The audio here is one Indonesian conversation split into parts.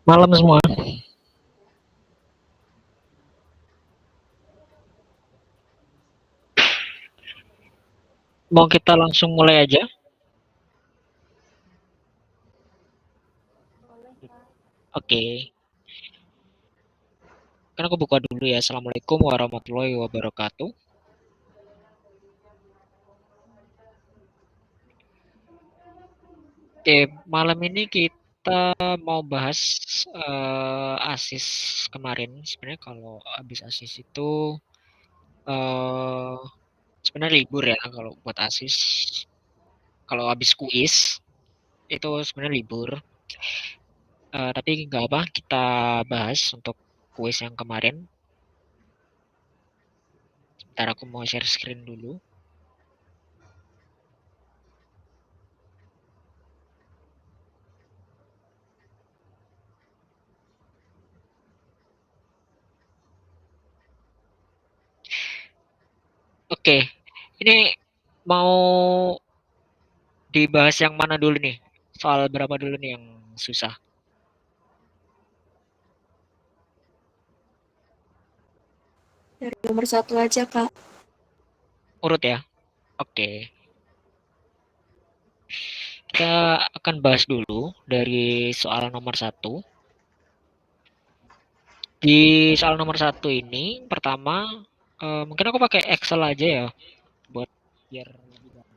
Malam semua. Mau kita langsung mulai aja? Oke. Kan aku buka dulu ya. Assalamualaikum warahmatullahi wabarakatuh. Oke, malam ini kita mau bahas ASIS kemarin. Sebenarnya kalau habis ASIS itu eh sebenarnya libur ya kalau buat ASIS. Kalau habis kuis itu sebenarnya libur. Tapi nggak apa, kita bahas untuk kuis yang kemarin. Ntar aku mau share screen dulu. Oke, ini mau dibahas yang mana dulu nih? Soal berapa dulu nih yang susah? Dari nomor satu aja, Kak. Urut ya. Oke. Kita akan bahas dulu dari soal nomor satu. Di soal nomor satu ini, pertama, mungkin aku pakai Excel aja ya, buat biar lebih gampang.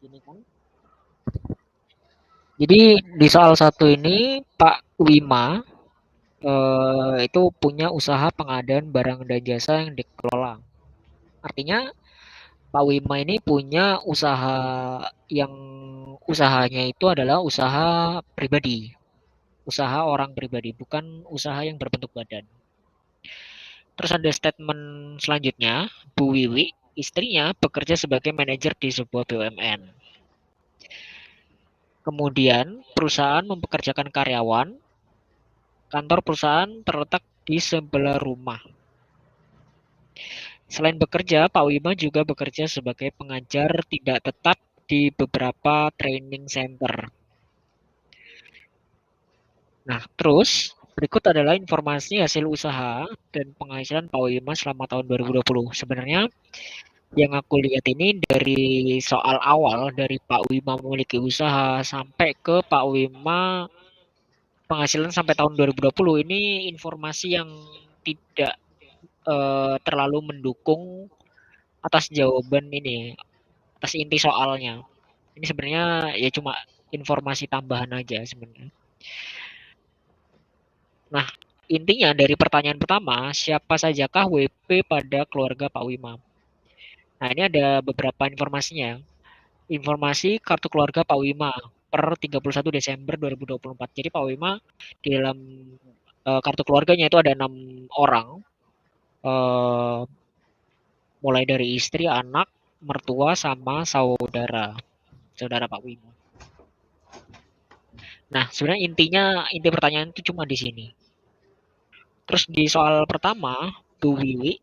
Gini kan. Jadi di soal satu ini, Pak Wima itu punya usaha pengadaan barang dan jasa yang dikelola. Artinya Pak Wima ini punya usaha yang usahanya itu adalah usaha pribadi, usaha orang pribadi, bukan usaha yang berbentuk badan. Terus ada statement selanjutnya, Bu Wiwi, istrinya bekerja sebagai manajer di sebuah BUMN. Kemudian perusahaan mempekerjakan karyawan, kantor perusahaan terletak di sebelah rumah. Selain bekerja, Pak Wima juga bekerja sebagai pengajar tidak tetap di beberapa training center. Nah, terus berikut adalah informasi hasil usaha dan penghasilan Pak Wima selama tahun 2020. Sebenarnya yang aku lihat ini dari soal awal, dari Pak Wima memiliki usaha sampai ke Pak Wima penghasilan sampai tahun 2020, ini informasi yang tidak terlalu mendukung atas jawaban ini, atas inti soalnya. Ini sebenarnya ya cuma informasi tambahan aja sebenarnya. Nah, intinya dari pertanyaan pertama, siapa sajakah WP pada keluarga Pak Wima? Nah, ini ada beberapa informasinya. Informasi kartu keluarga Pak Wima per 31 Desember 2024. Jadi Pak Wima di dalam kartu keluarganya itu ada 6 orang, eh, mulai dari istri, anak, mertua, sama saudara, saudara Pak Wima. Nah, sebenarnya inti pertanyaan itu cuma di sini. Terus di soal pertama, Bu Wiwi,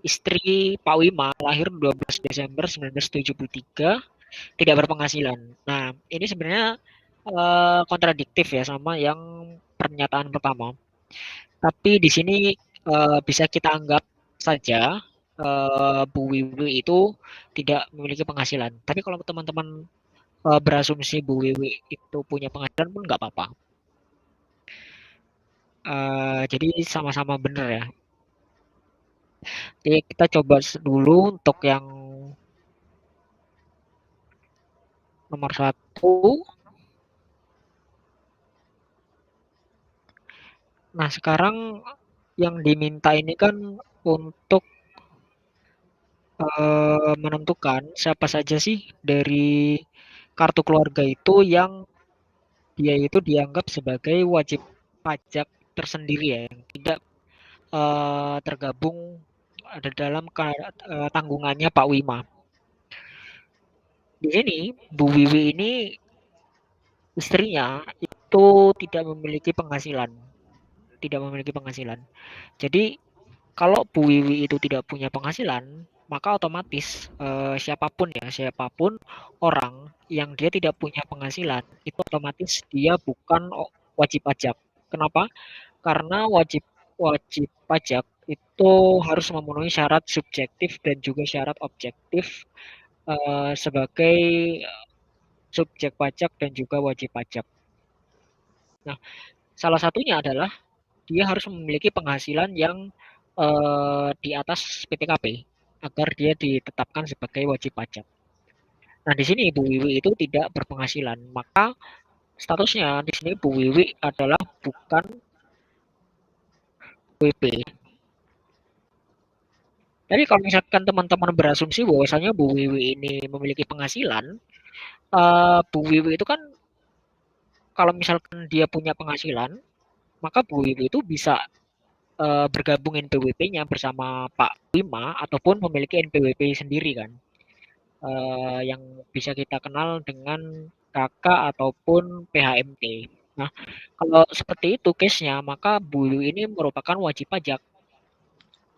istri Pak Wima, lahir 12 Desember 1973, tidak berpenghasilan. Nah, ini sebenarnya kontradiktif ya sama yang pernyataan pertama. Tapi di sini bisa kita anggap saja Bu Wiwi itu tidak memiliki penghasilan. Tapi kalau teman-teman berasumsi Bu Wiwi itu punya penghasilan pun nggak apa-apa. Jadi sama-sama benar ya. Jadi kita coba dulu untuk yang nomor satu. Nah, sekarang yang diminta ini kan untuk menentukan siapa saja sih dari kartu keluarga itu yang dia itu dianggap sebagai wajib pajak tersendiri ya, yang tidak tergabung ada dalam tanggungannya Pak Wima. Di sini Bu Wiwi ini istrinya itu tidak memiliki penghasilan, tidak memiliki penghasilan. Jadi kalau Bu Wiwi itu tidak punya penghasilan, maka otomatis siapapun orang yang dia tidak punya penghasilan, itu otomatis dia bukan wajib pajak. Kenapa? Karena wajib wajib pajak itu harus memenuhi syarat subjektif dan juga syarat objektif sebagai subjek pajak dan juga wajib pajak. Nah, salah satunya adalah dia harus memiliki penghasilan yang di atas PTKP agar dia ditetapkan sebagai wajib pajak. Nah, di sini Ibu Wiwi itu tidak berpenghasilan, maka statusnya di sini Bu Wiwi adalah bukan WP. Jadi kalau misalkan teman-teman berasumsi bahwasanya Bu Wiwi ini memiliki penghasilan, Bu Wiwi itu kan kalau misalkan dia punya penghasilan, maka Bu Wiwi itu bisa bergabung NPWP-nya bersama Pak Wima ataupun memiliki NPWP sendiri kan, yang bisa kita kenal dengan KK ataupun PHMT. Nah, kalau seperti itu case-nya, maka Bu Wiwi ini merupakan wajib pajak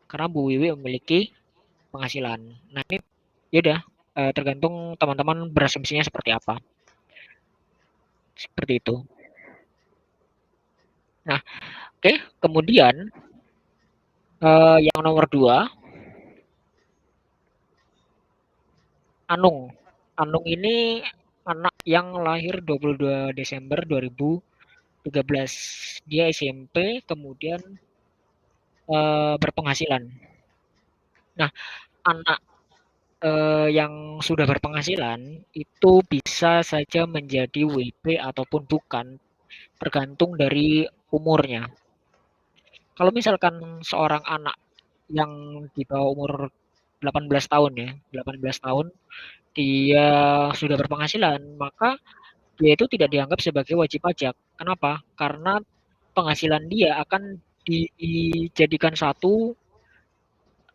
karena Bu Wiwi memiliki penghasilan. Nah, ini yaudah tergantung teman-teman berasumsinya seperti apa. Seperti itu. Nah, oke, kemudian yang nomor 2, Anung. Anung ini anak yang lahir 22 Desember 2013. Dia SMP, kemudian berpenghasilan. Nah, anak yang sudah berpenghasilan itu bisa saja menjadi WP ataupun bukan, tergantung dari umurnya. Kalau misalkan seorang anak yang di bawah umur 18 tahun ya, 18 tahun dia sudah berpenghasilan, maka dia itu tidak dianggap sebagai wajib pajak. Kenapa? Karena penghasilan dia akan dijadikan satu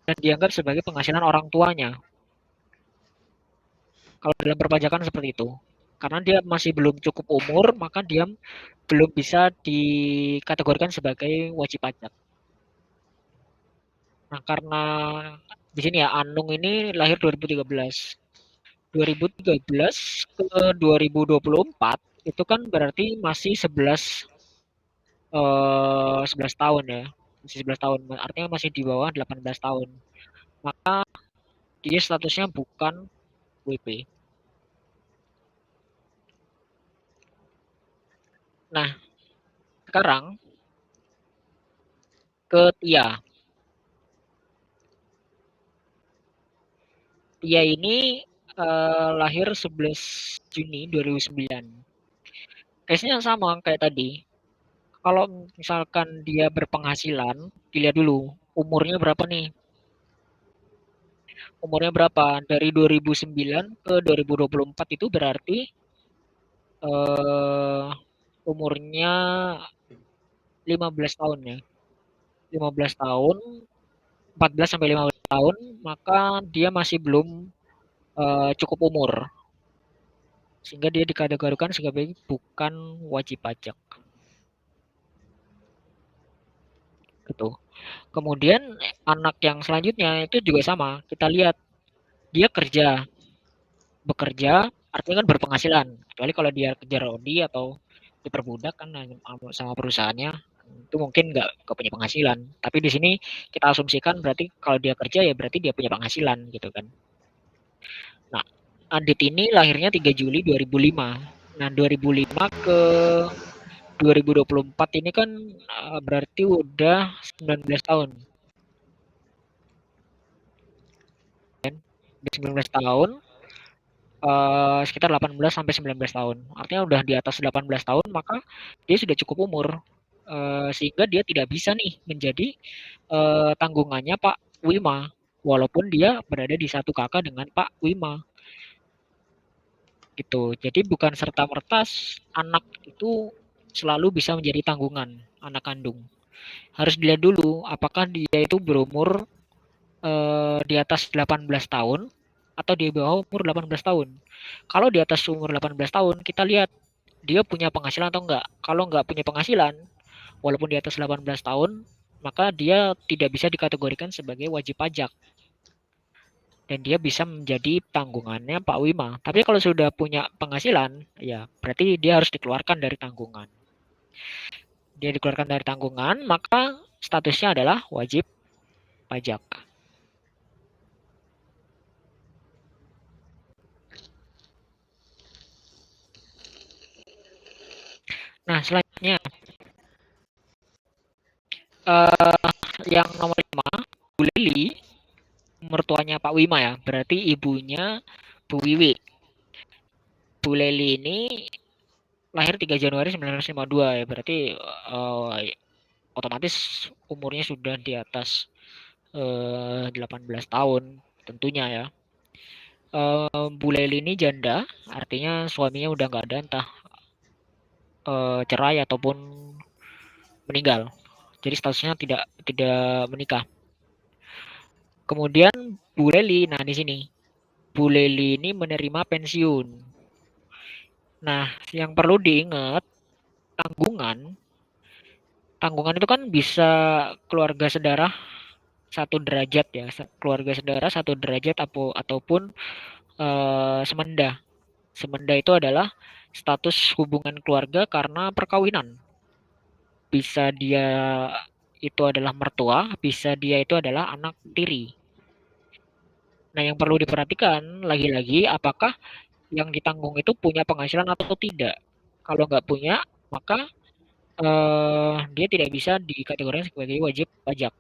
dan dianggap sebagai penghasilan orang tuanya. Kalau dalam perpajakan seperti itu. Karena dia masih belum cukup umur, maka dia belum bisa dikategorikan sebagai wajib pajak. Nah, karena di sini ya Anung ini lahir 2013. 2013 ke 2024 itu kan berarti masih 11 tahun ya. Masih 11 tahun. Artinya masih di bawah 18 tahun. Maka dia statusnya bukan WP. Nah, sekarang ke Tia. Tia ini lahir 11 Juni 2009. Case-nya sama kayak tadi. Kalau misalkan dia berpenghasilan, dilihat dulu umurnya berapa nih? Umurnya berapa? Dari 2009 ke 2024 itu berarti eh, umurnya 15 tahun ya. 15 tahun, 14 sampai 15 tahun, maka dia masih belum cukup umur. Sehingga dia dikategorikan sebagai bukan wajib pajak. Gitu. Kemudian anak yang selanjutnya itu juga sama. Kita lihat dia bekerja artinya kan berpenghasilan. Kecuali kalau dia kerja rodi atau diperbudak kan sama perusahaannya itu mungkin nggak punya penghasilan. Tapi di sini kita asumsikan berarti kalau dia kerja ya berarti dia punya penghasilan gitu kan. Nah, Adit ini lahirnya 3 Juli 2005. Nah, 2005 ke 2024 ini kan berarti udah 19 tahun. 19 tahun, sekitar 18 sampai 19 tahun. Artinya udah di atas 18 tahun, maka dia sudah cukup umur. Sehingga dia tidak bisa nih menjadi tanggungannya Pak Wima, walaupun dia berada di satu kakak dengan Pak Wima. Gitu. Jadi bukan serta-merta anak itu selalu bisa menjadi tanggungan anak kandung. Harus dilihat dulu apakah dia itu berumur di atas 18 tahun atau di bawah umur 18 tahun. Kalau di atas umur 18 tahun, kita lihat dia punya penghasilan atau enggak. Kalau enggak punya penghasilan, walaupun di atas 18 tahun, maka dia tidak bisa dikategorikan sebagai wajib pajak dan dia bisa menjadi tanggungannya Pak Wima. Tapi kalau sudah punya penghasilan, ya berarti dia harus dikeluarkan dari tanggungan. Dia dikeluarkan dari tanggungan, maka statusnya adalah wajib pajak. Nah, selanjutnya yang nomor 5, Bu Lili, mertuanya Pak Wima ya, berarti ibunya Bu Wiwi. Bu Lili ini lahir 3 Januari 1952 ya, berarti otomatis umurnya sudah di atas 18 tahun tentunya ya. Bu Leli ini janda, artinya suaminya udah nggak ada, entah cerai ataupun meninggal. Jadi statusnya tidak tidak menikah. Kemudian Bu Leli, nah di sini Bu Leli ini menerima pensiun. Nah, yang perlu diingat tanggungan, tanggungan itu kan bisa keluarga sedarah satu derajat ya, keluarga sedarah satu derajat ataupun semenda. Semenda itu adalah status hubungan keluarga karena perkawinan. Bisa dia itu adalah mertua, bisa dia itu adalah anak tiri. Nah, yang perlu diperhatikan lagi-lagi apakah yang ditanggung itu punya penghasilan atau tidak. Kalau nggak punya, maka dia tidak bisa dikategorikan sebagai wajib pajak.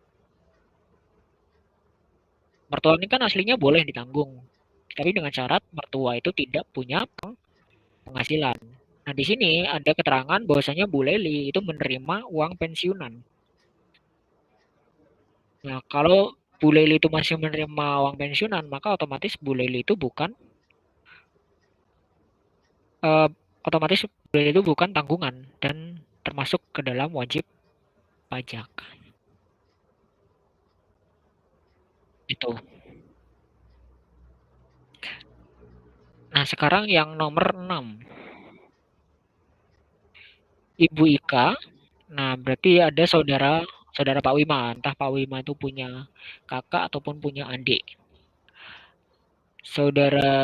Mertua ini kan aslinya boleh ditanggung, tapi dengan syarat mertua itu tidak punya penghasilan. Nah, di sini ada keterangan bahwasanya Bu Leli itu menerima uang pensiunan. Nah, kalau Bu Leli itu masih menerima uang pensiunan, maka otomatis Bu Leli itu bukan eh, otomatis Bu Leli itu bukan tanggungan dan termasuk ke dalam wajib pajak. Itu. Nah, sekarang yang nomor 6, Ibu Ika. Nah, berarti ada saudara saudara Pak Wima, entah Pak Wima itu punya kakak ataupun punya adik. Saudara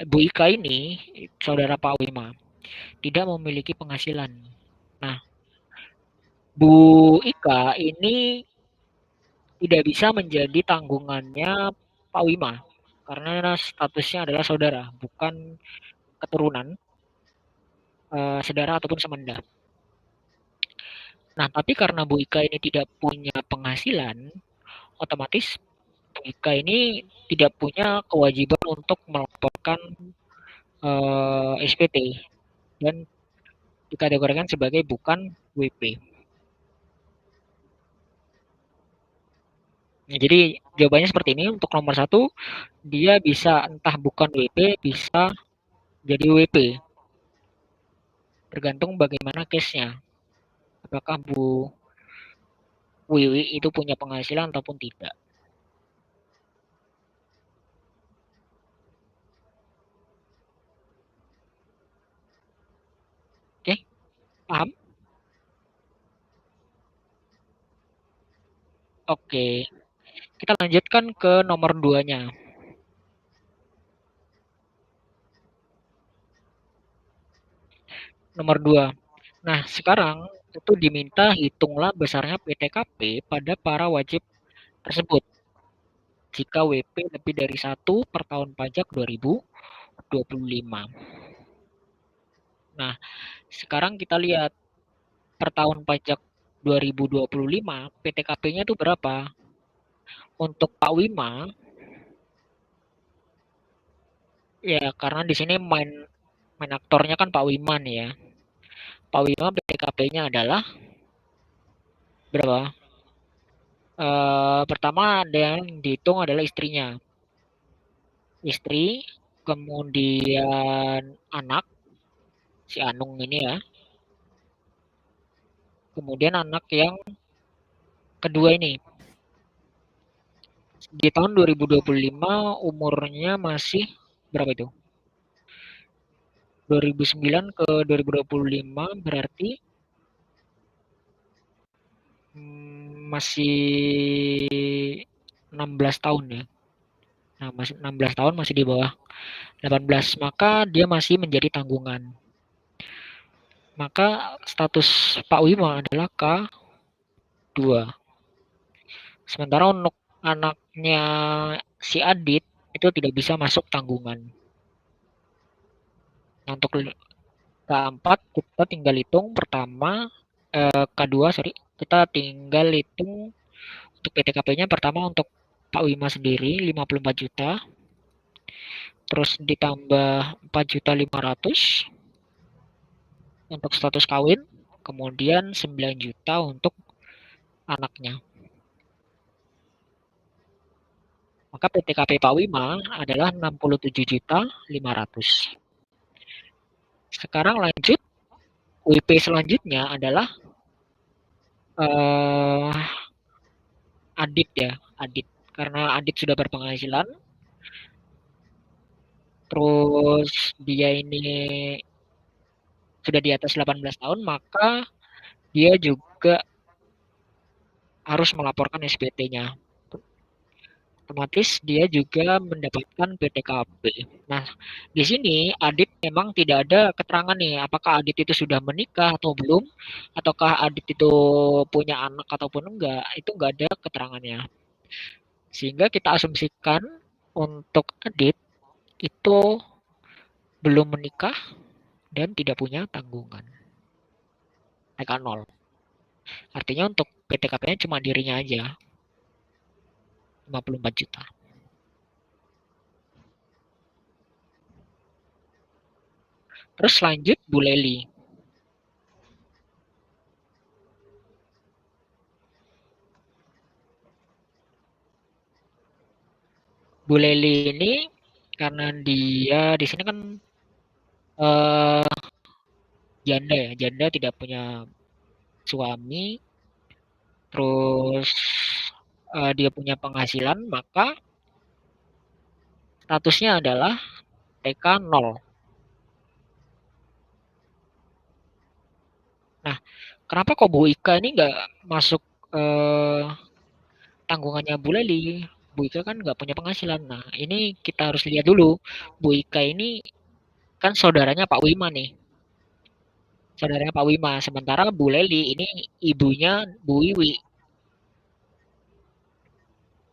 Bu Ika ini, saudara Pak Wima, tidak memiliki penghasilan. Nah, Bu Ika ini tidak bisa menjadi tanggungannya Pak Wima karena statusnya adalah saudara, bukan keturunan, saudara ataupun semenda. Nah, tapi karena Bu Ika ini tidak punya penghasilan, otomatis Bu Ika ini tidak punya kewajiban untuk melaporkan SPT dan dikategorikan sebagai bukan WP. Nah, jadi jawabannya seperti ini. Untuk nomor 1, dia bisa entah bukan WP, bisa jadi WP. Tergantung bagaimana case-nya. Apakah Bu Wiwi itu punya penghasilan ataupun tidak. Oke, paham? Oke, kita lanjutkan ke nomor 2-nya. Nomor 2. Nah, sekarang itu diminta hitunglah besarnya PTKP pada para wajib tersebut jika WP lebih dari 1 per tahun pajak 2025. Nah, sekarang kita lihat per tahun pajak 2025 PTKP-nya itu berapa? Untuk Pak Wima, ya karena di sini main main aktornya kan Pak Wima nih ya. Pak Wima PTKP-nya adalah berapa? Pertama ada yang dihitung adalah istrinya. Istri, kemudian anak, si Anung ini ya. Kemudian anak yang kedua ini. Di tahun 2025 umurnya masih berapa itu? 2009 ke 2025 berarti masih 16 tahun ya. Nah, masih 16 tahun, masih di bawah 18, maka dia masih menjadi tanggungan. Maka status Pak Wima adalah K2. Sementara untuk anaknya si Adit itu tidak bisa masuk tanggungan. Nah, untuk K4 kita tinggal hitung pertama, K2 sorry, kita tinggal hitung untuk PTKP-nya. Pertama untuk Pak Wima sendiri 54 juta, terus ditambah 4.500.000 untuk status kawin, kemudian 9 juta untuk anaknya. Maka PTKP Pak Wima adalah 67.500.000. Sekarang lanjut, WP selanjutnya adalah uh, Adit ya, Adit. Karena Adit sudah berpenghasilan, terus dia ini sudah di atas 18 tahun, maka dia juga harus melaporkan SPT-nya. Otomatis dia juga mendapatkan PTKP. Nah, di sini Adit memang tidak ada keterangan nih, apakah Adit itu sudah menikah atau belum, ataukah Adit itu punya anak ataupun enggak, itu enggak ada keterangannya. Sehingga kita asumsikan untuk Adit itu belum menikah dan tidak punya tanggungan. Mereka nol. Artinya untuk PTKP-nya cuma dirinya aja, 54 juta. Terus lanjut Bu Leli. Bu Leli ini karena dia di sini kan janda ya, janda tidak punya suami, terus dia punya penghasilan, maka statusnya adalah TK 0. Nah, kenapa kok Bu Ika ini nggak masuk eh, tanggungannya Bu Leli? Bu Ika kan nggak punya penghasilan. Nah, ini kita harus lihat dulu. Bu Ika ini kan saudaranya Pak Wima nih. Saudaranya Pak Wima. Sementara Bu Leli ini ibunya Bu Wiwi.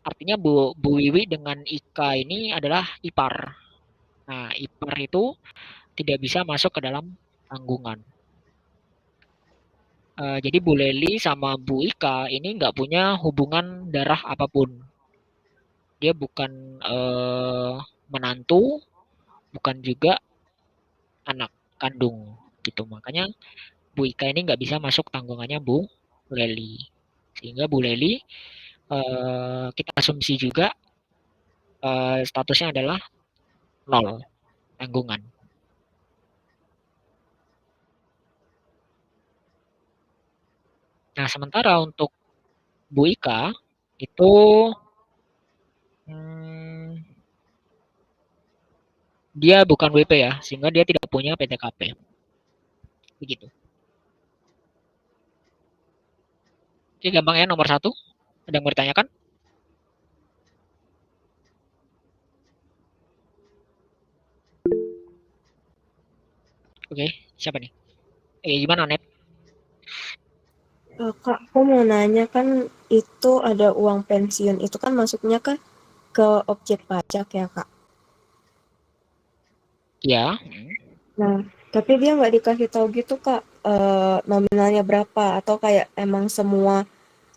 Artinya Bu Wiwi dengan Ika ini adalah ipar. Nah, ipar itu tidak bisa masuk ke dalam tanggungan. Jadi Bu Leli sama Bu Ika ini nggak punya hubungan darah apapun. Dia bukan menantu, bukan juga anak kandung gitu. Makanya Bu Ika ini nggak bisa masuk tanggungannya Bu Leli. Sehingga Bu Leli kita asumsi juga statusnya adalah nol tanggungan. Nah, sementara untuk Bu Ika itu hmm, dia bukan WP ya, sehingga dia tidak punya PTKP. Begitu. Oke, gampang ya nomor satu. Ada yang mau ditanyakan? Oke, siapa nih? Gimana, Net? Kak, aku mau nanya kan itu ada uang pensiun itu kan masuknya kan ke objek pajak ya Kak. Ya. Nah, tapi dia nggak dikasih tahu gitu Kak, nominalnya berapa atau kayak emang semua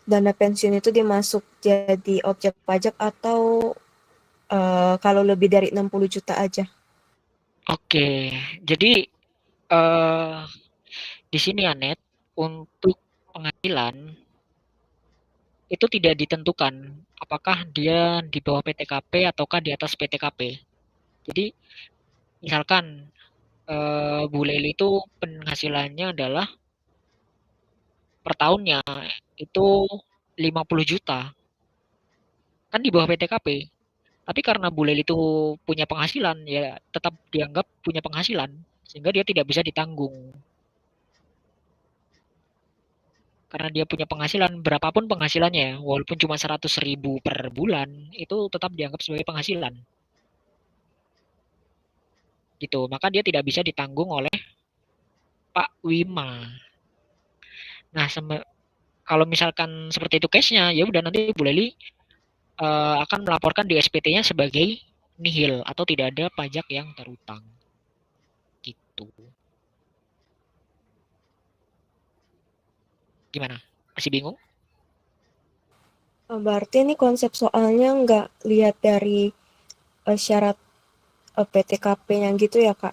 dana pensiun itu dimasuk jadi objek pajak atau kalau lebih dari 60 juta aja? Oke, jadi eh di sini ya, Net, untuk penghasilan itu tidak ditentukan apakah dia di bawah PTKP ataukah di atas PTKP. Jadi, misalkan Bu Leli itu penghasilannya adalah per tahunnya itu 50 juta, kan di bawah PTKP. Tapi karena Bu Leli itu punya penghasilan, ya tetap dianggap punya penghasilan. sehingga dia tidak bisa ditanggung. Karena dia punya penghasilan, berapapun penghasilannya, walaupun cuma 100.000 per bulan, itu tetap dianggap sebagai penghasilan. Gitu. Maka dia tidak bisa ditanggung oleh Pak Wima. Nah, kalau misalkan seperti itu case-nya, ya udah nanti Bu Leli akan melaporkan di SPT-nya sebagai nihil atau tidak ada pajak yang terutang. Gitu. Gimana? Masih bingung? Berarti ini konsep soalnya nggak lihat dari syarat PTKP-nya gitu ya, Kak?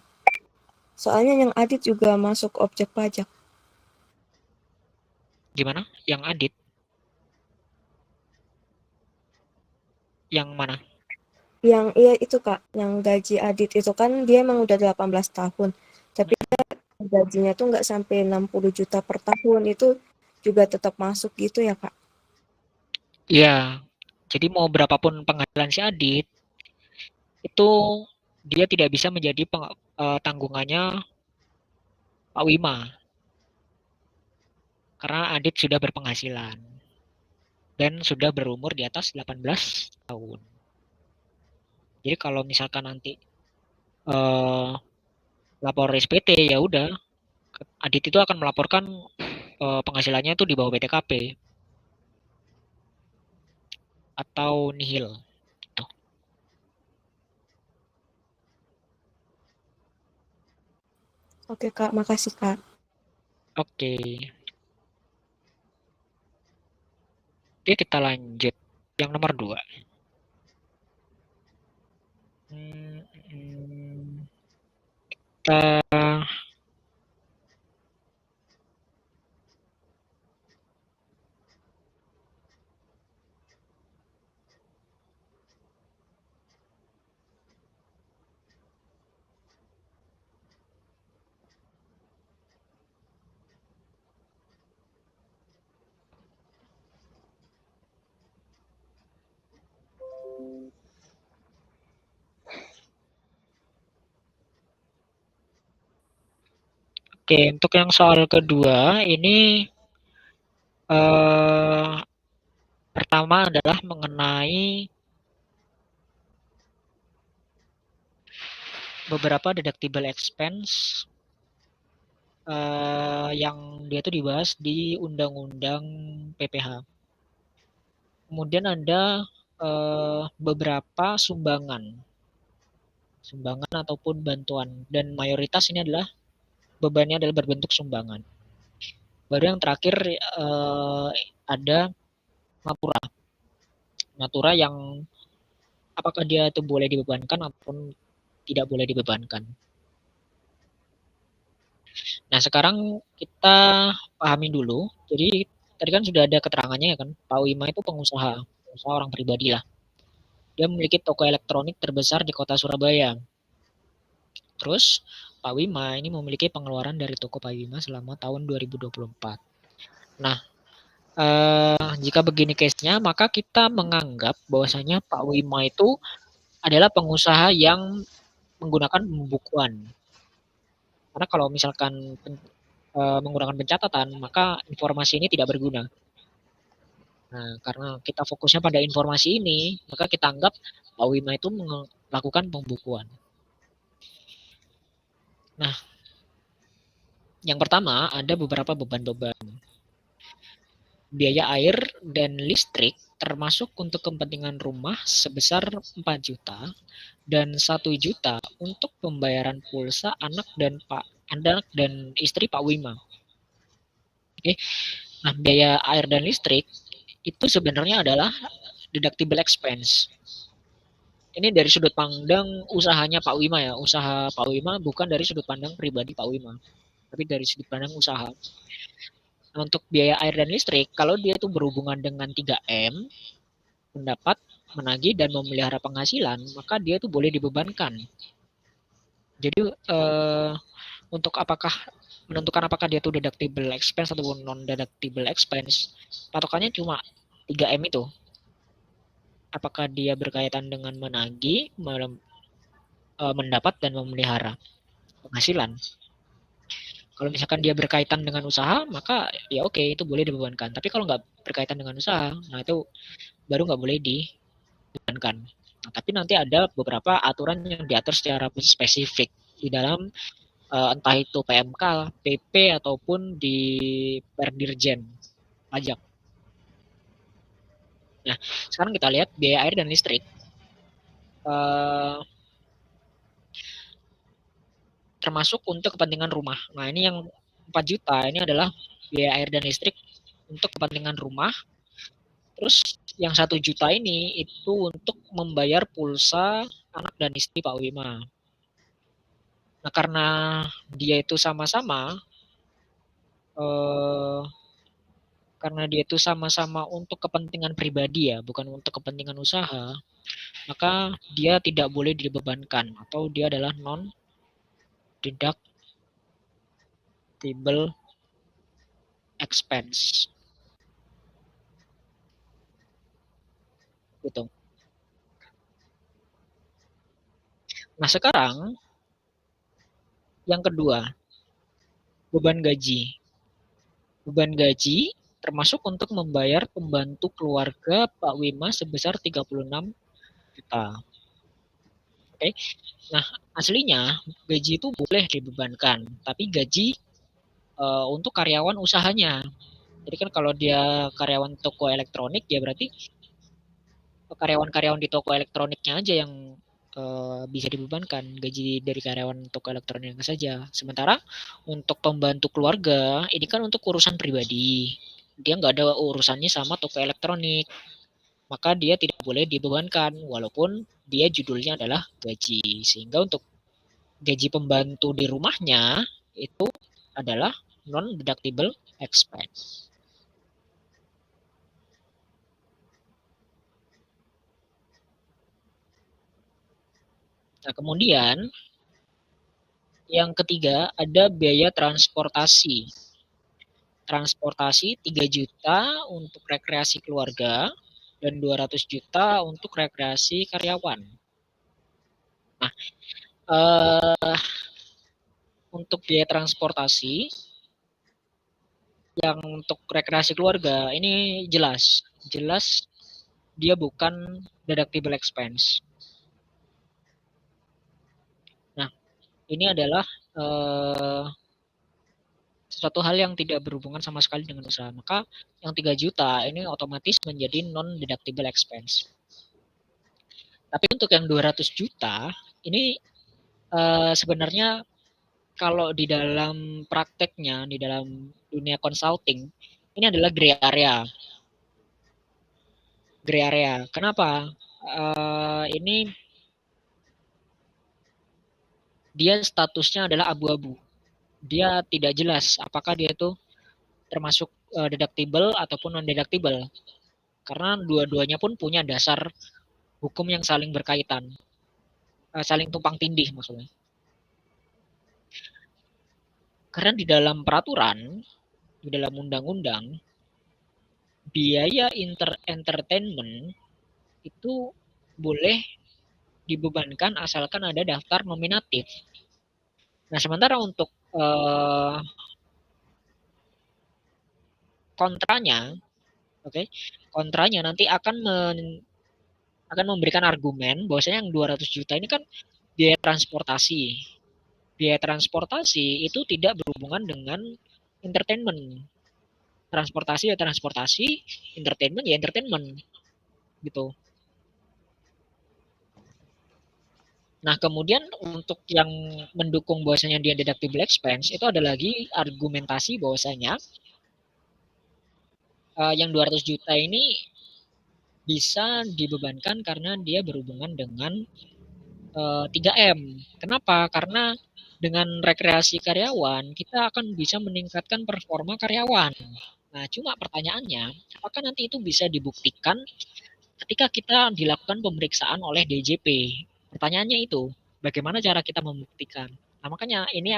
Soalnya yang Adit juga masuk objek pajak. Gimana? Yang Adit? Yang mana? Yang iya itu, Kak, yang gaji Adit itu kan dia emang udah 18 tahun. Tapi gajinya tuh nggak sampai 60 juta per tahun. Itu juga tetap masuk gitu ya, Kak? Iya. Jadi mau berapapun penghasilan si Adit, itu dia tidak bisa menjadi tanggungannya Pak Wima. Karena Adit sudah berpenghasilan dan sudah berumur di atas 18 tahun. Jadi kalau misalkan nanti eh, lapor SPT, ya udah Adit itu akan melaporkan penghasilannya itu di bawah BTKP atau nihil. Gitu. Oke, Kak. Makasih, Kak. Oke, oke kita lanjut yang nomor 2. Hmm, hmm, kita oke untuk yang soal kedua ini eh, pertama adalah mengenai beberapa deductible expense yang dia tuh dibahas di Undang-Undang PPH. Kemudian ada beberapa sumbangan ataupun bantuan, dan mayoritas ini adalah bebannya adalah berbentuk sumbangan. Baru yang terakhir ada natura, natura yang apakah dia itu boleh dibebankan ataupun tidak boleh dibebankan. Nah sekarang kita pahami dulu. Jadi tadi kan sudah ada keterangannya ya kan, Pak Wima itu pengusaha orang pribadi lah. Dia memiliki toko elektronik terbesar di kota Surabaya. Terus Pak Wima ini memiliki pengeluaran dari toko Pak Wima selama tahun 2024. Nah, jika begini case-nya, maka kita menganggap bahwasanya Pak Wima itu adalah pengusaha yang menggunakan pembukuan. Karena kalau misalkan menggunakan pencatatan, maka informasi ini tidak berguna. Nah, karena kita fokusnya pada informasi ini, maka kita anggap Pak Wima itu melakukan pembukuan. Nah, yang pertama ada beberapa beban-beban. Biaya air dan listrik termasuk untuk kepentingan rumah sebesar 4 juta dan 1 juta untuk pembayaran pulsa anak dan istri Pak Wima. Oke. Nah, biaya air dan listrik itu sebenarnya adalah deductible expense. Ini dari sudut pandang usahanya Pak Wima ya. Usaha Pak Wima bukan dari sudut pandang pribadi Pak Wima, tapi dari sudut pandang usaha. Nah, untuk biaya air dan listrik, kalau dia itu berhubungan dengan 3M, mendapat, menagih, dan memelihara penghasilan, maka dia itu boleh dibebankan. Jadi untuk menentukan apakah dia itu deductible expense ataupun non deductible expense, patokannya cuma 3M itu. Apakah dia berkaitan dengan menagih, mendapat, dan memelihara. penghasilan. Kalau misalkan dia berkaitan dengan usaha, maka ya oke, itu boleh dibebankan. Tapi kalau nggak berkaitan dengan usaha, nah itu baru nggak boleh dibebankan. Nah, tapi nanti ada beberapa aturan yang diatur secara spesifik di dalam entah itu PMK, PP ataupun di Perdirjen pajak. Nah, sekarang kita lihat biaya air dan listrik. Termasuk untuk kepentingan rumah. Nah, ini yang 4 juta ini adalah biaya air dan listrik untuk kepentingan rumah. Terus yang 1 juta ini itu untuk membayar pulsa anak dan istri Pak Wima. Nah, karena dia itu sama-sama eh, karena dia itu sama-sama untuk kepentingan pribadi ya, bukan untuk kepentingan usaha, maka dia tidak boleh dibebankan atau dia adalah non deductible expense. Gitu. Nah, sekarang yang kedua, beban gaji. Beban gaji termasuk untuk membayar pembantu keluarga Pak Wima sebesar 36 juta. Oke. Nah, aslinya gaji itu boleh dibebankan, tapi gaji untuk karyawan usahanya. Jadi kan kalau dia karyawan toko elektronik ya berarti karyawan-karyawan di toko elektroniknya aja yang bisa dibebankan gaji dari karyawan toko elektronik saja. Sementara untuk pembantu keluarga ini kan untuk urusan pribadi. Dia nggak ada urusannya sama toko elektronik. Maka dia tidak boleh dibebankan walaupun dia judulnya adalah gaji. Sehingga untuk gaji pembantu di rumahnya itu adalah non deductible expense. Nah, kemudian yang ketiga ada biaya transportasi. Transportasi 3 juta untuk rekreasi keluarga dan 200 juta untuk rekreasi karyawan. Nah, eh, untuk biaya transportasi yang untuk rekreasi keluarga ini jelas, jelas dia bukan deductible expense. Nah, ini adalah sesuatu hal yang tidak berhubungan sama sekali dengan usaha. Maka yang 3 juta ini otomatis menjadi non deductible expense. Tapi untuk yang 200 juta ini sebenarnya kalau di dalam prakteknya, di dalam dunia consulting, ini adalah gray area. Gray area. Kenapa? Ini dia statusnya adalah abu-abu. Dia tidak jelas apakah dia itu termasuk deductible ataupun non deductible. Karena dua-duanya pun punya dasar hukum yang saling berkaitan, saling tumpang tindih maksudnya. Karena di dalam peraturan, di dalam undang-undang, biaya entertainment itu boleh dibebankan asalkan ada daftar nominatif. Nah, sementara untuk kontranya, oke, okay, kontranya nanti akan memberikan argumen bahwasanya yang 200 juta ini kan biaya transportasi. Biaya transportasi itu tidak berhubungan dengan entertainment. Transportasi ya transportasi, entertainment ya entertainment gitu. Nah, kemudian untuk yang mendukung bahwasanya dia deductible expense itu ada lagi argumentasi bahwasanya yang 200 juta ini bisa dibebankan karena dia berhubungan dengan 3M. Kenapa? Karena dengan rekreasi karyawan kita akan bisa meningkatkan performa karyawan. Nah, cuma pertanyaannya, apakah nanti itu bisa dibuktikan ketika kita dilakukan pemeriksaan oleh DJP? Pertanyaannya itu, bagaimana cara kita membuktikan? Nah, makanya ini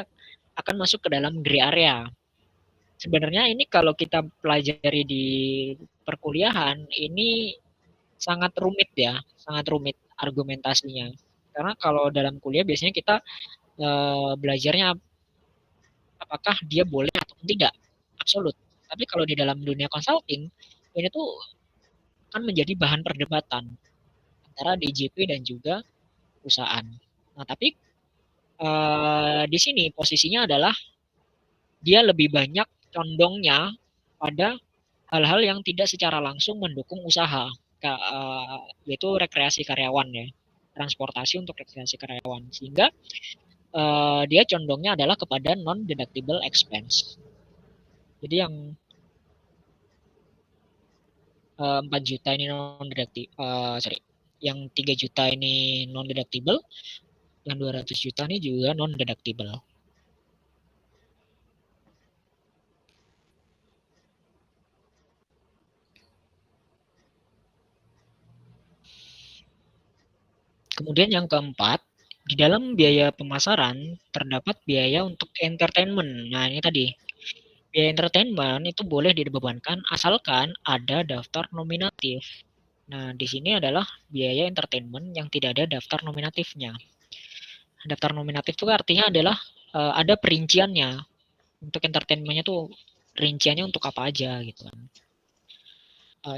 akan masuk ke dalam gray area. Sebenarnya ini kalau kita pelajari di perkuliahan, ini sangat rumit ya, sangat rumit argumentasinya. Karena kalau dalam kuliah biasanya kita belajarnya apakah dia boleh atau tidak, absolut. Tapi kalau di dalam dunia consulting, ini tuh akan menjadi bahan perdebatan antara DJP dan juga perusahaan. Nah, tapi di sini posisinya adalah dia lebih banyak condongnya pada hal-hal yang tidak secara langsung mendukung usaha, yaitu rekreasi karyawan ya, transportasi untuk rekreasi karyawan, sehingga dia condongnya adalah kepada non deductible expense. Jadi yang 4 juta ini non deductible, sorry, yang 3 juta ini non deductible, yang 200 juta ini juga non deductible. Kemudian yang keempat, di dalam biaya pemasaran terdapat biaya untuk entertainment. Nah, ini tadi. Biaya entertainment itu boleh dibebankan asalkan ada daftar nominatif. Nah, di sini adalah biaya entertainment yang tidak ada daftar nominatifnya. Daftar nominatif itu artinya adalah ada perinciannya. Untuk entertainmentnya tuh rinciannya untuk apa aja gitu kan.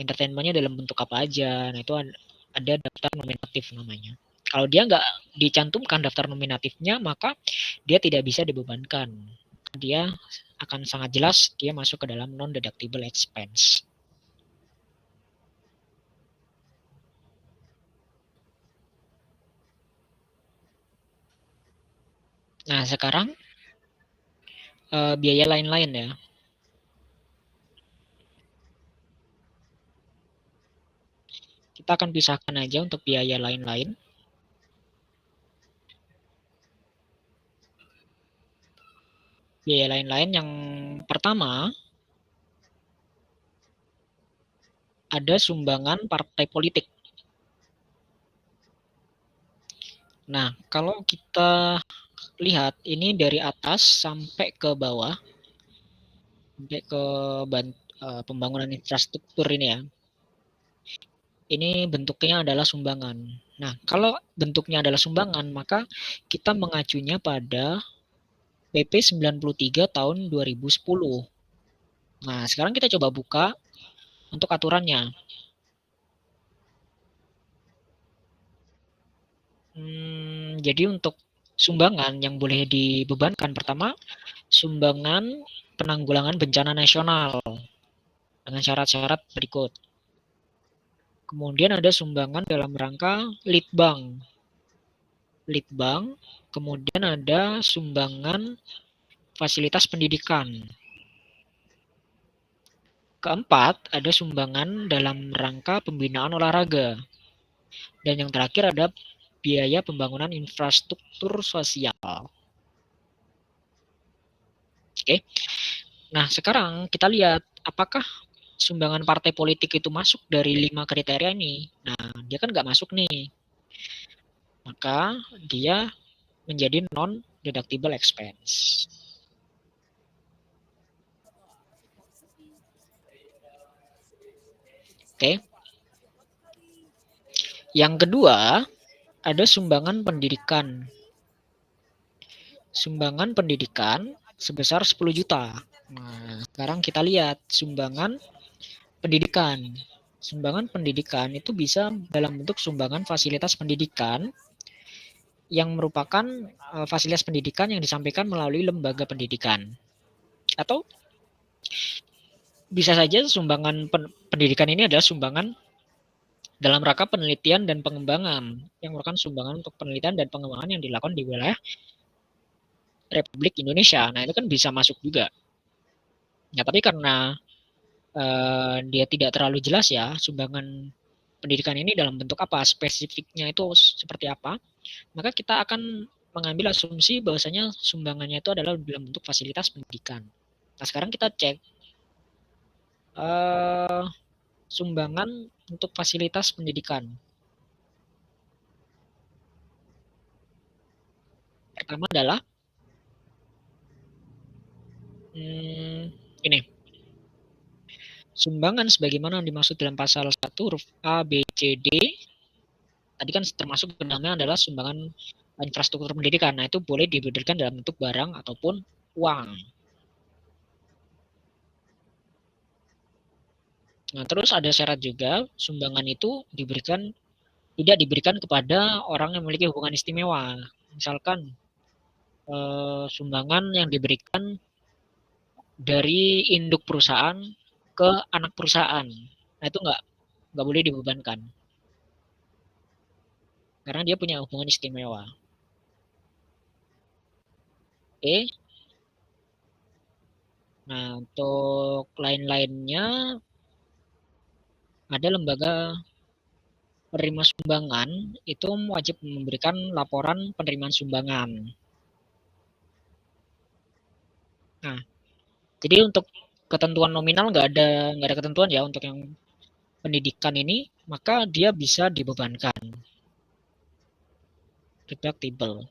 Entertainmentnya dalam bentuk apa aja. Nah, itu ada daftar nominatif namanya. Kalau dia nggak dicantumkan daftar nominatifnya, maka dia tidak bisa dibebankan. Dia akan sangat jelas dia masuk ke dalam non-deductible expense. Nah, sekarang biaya lain-lain ya. Kita akan pisahkan aja untuk biaya lain-lain. Biaya lain-lain yang pertama ada sumbangan partai politik. Nah, kalau kita lihat ini dari atas sampai ke bawah, sampai ke pembangunan infrastruktur ini ya. Ini bentuknya adalah sumbangan. Nah, kalau bentuknya adalah sumbangan, maka kita mengacunya pada PP 93 tahun 2010. Nah, sekarang kita coba buka untuk aturannya. Jadi untuk sumbangan yang boleh dibebankan, pertama, sumbangan penanggulangan bencana nasional dengan syarat-syarat berikut. Kemudian ada sumbangan dalam rangka litbang. Litbang, kemudian ada sumbangan fasilitas pendidikan. Keempat, ada sumbangan dalam rangka pembinaan olahraga. Dan yang terakhir ada biaya pembangunan infrastruktur sosial. Oke. Nah, sekarang kita lihat apakah sumbangan partai politik itu masuk dari 5 kriteria ini. Nah, dia kan nggak masuk nih. Maka dia menjadi non-deductible expense. Oke. Yang kedua, ada sumbangan pendidikan. Sumbangan pendidikan sebesar 10 juta. Nah, sekarang kita lihat sumbangan pendidikan. Sumbangan pendidikan itu bisa dalam bentuk sumbangan fasilitas pendidikan yang merupakan fasilitas pendidikan yang disampaikan melalui lembaga pendidikan. Atau bisa saja sumbangan pendidikan ini adalah sumbangan dalam rangka penelitian dan pengembangan, yang merupakan sumbangan untuk penelitian dan pengembangan yang dilakukan di wilayah Republik Indonesia. Nah, itu kan bisa masuk juga. Ya, tapi karena dia tidak terlalu jelas ya, sumbangan pendidikan ini dalam bentuk apa, spesifiknya itu seperti apa, maka kita akan mengambil asumsi bahwasanya sumbangannya itu adalah dalam bentuk fasilitas pendidikan. Nah, sekarang kita cek sumbangan untuk fasilitas pendidikan. Pertama adalah ini. Sumbangan sebagaimana yang dimaksud dalam pasal 1 huruf A, B, C, D. Tadi kan termasuk benangnya adalah sumbangan infrastruktur pendidikan. Nah, itu boleh diberikan dalam bentuk barang ataupun uang. Nah, terus ada syarat juga, sumbangan itu tidak diberikan kepada orang yang memiliki hubungan istimewa. Misalkan sumbangan yang diberikan dari induk perusahaan ke anak perusahaan. Nah, itu nggak boleh dibebankan karena dia punya hubungan istimewa. Oke. Nah, untuk lain-lainnya ada lembaga penerima sumbangan itu wajib memberikan laporan penerimaan sumbangan. Nah, jadi untuk ketentuan nominal nggak ada ketentuan ya untuk yang pendidikan ini, maka dia bisa dibebankan deductible.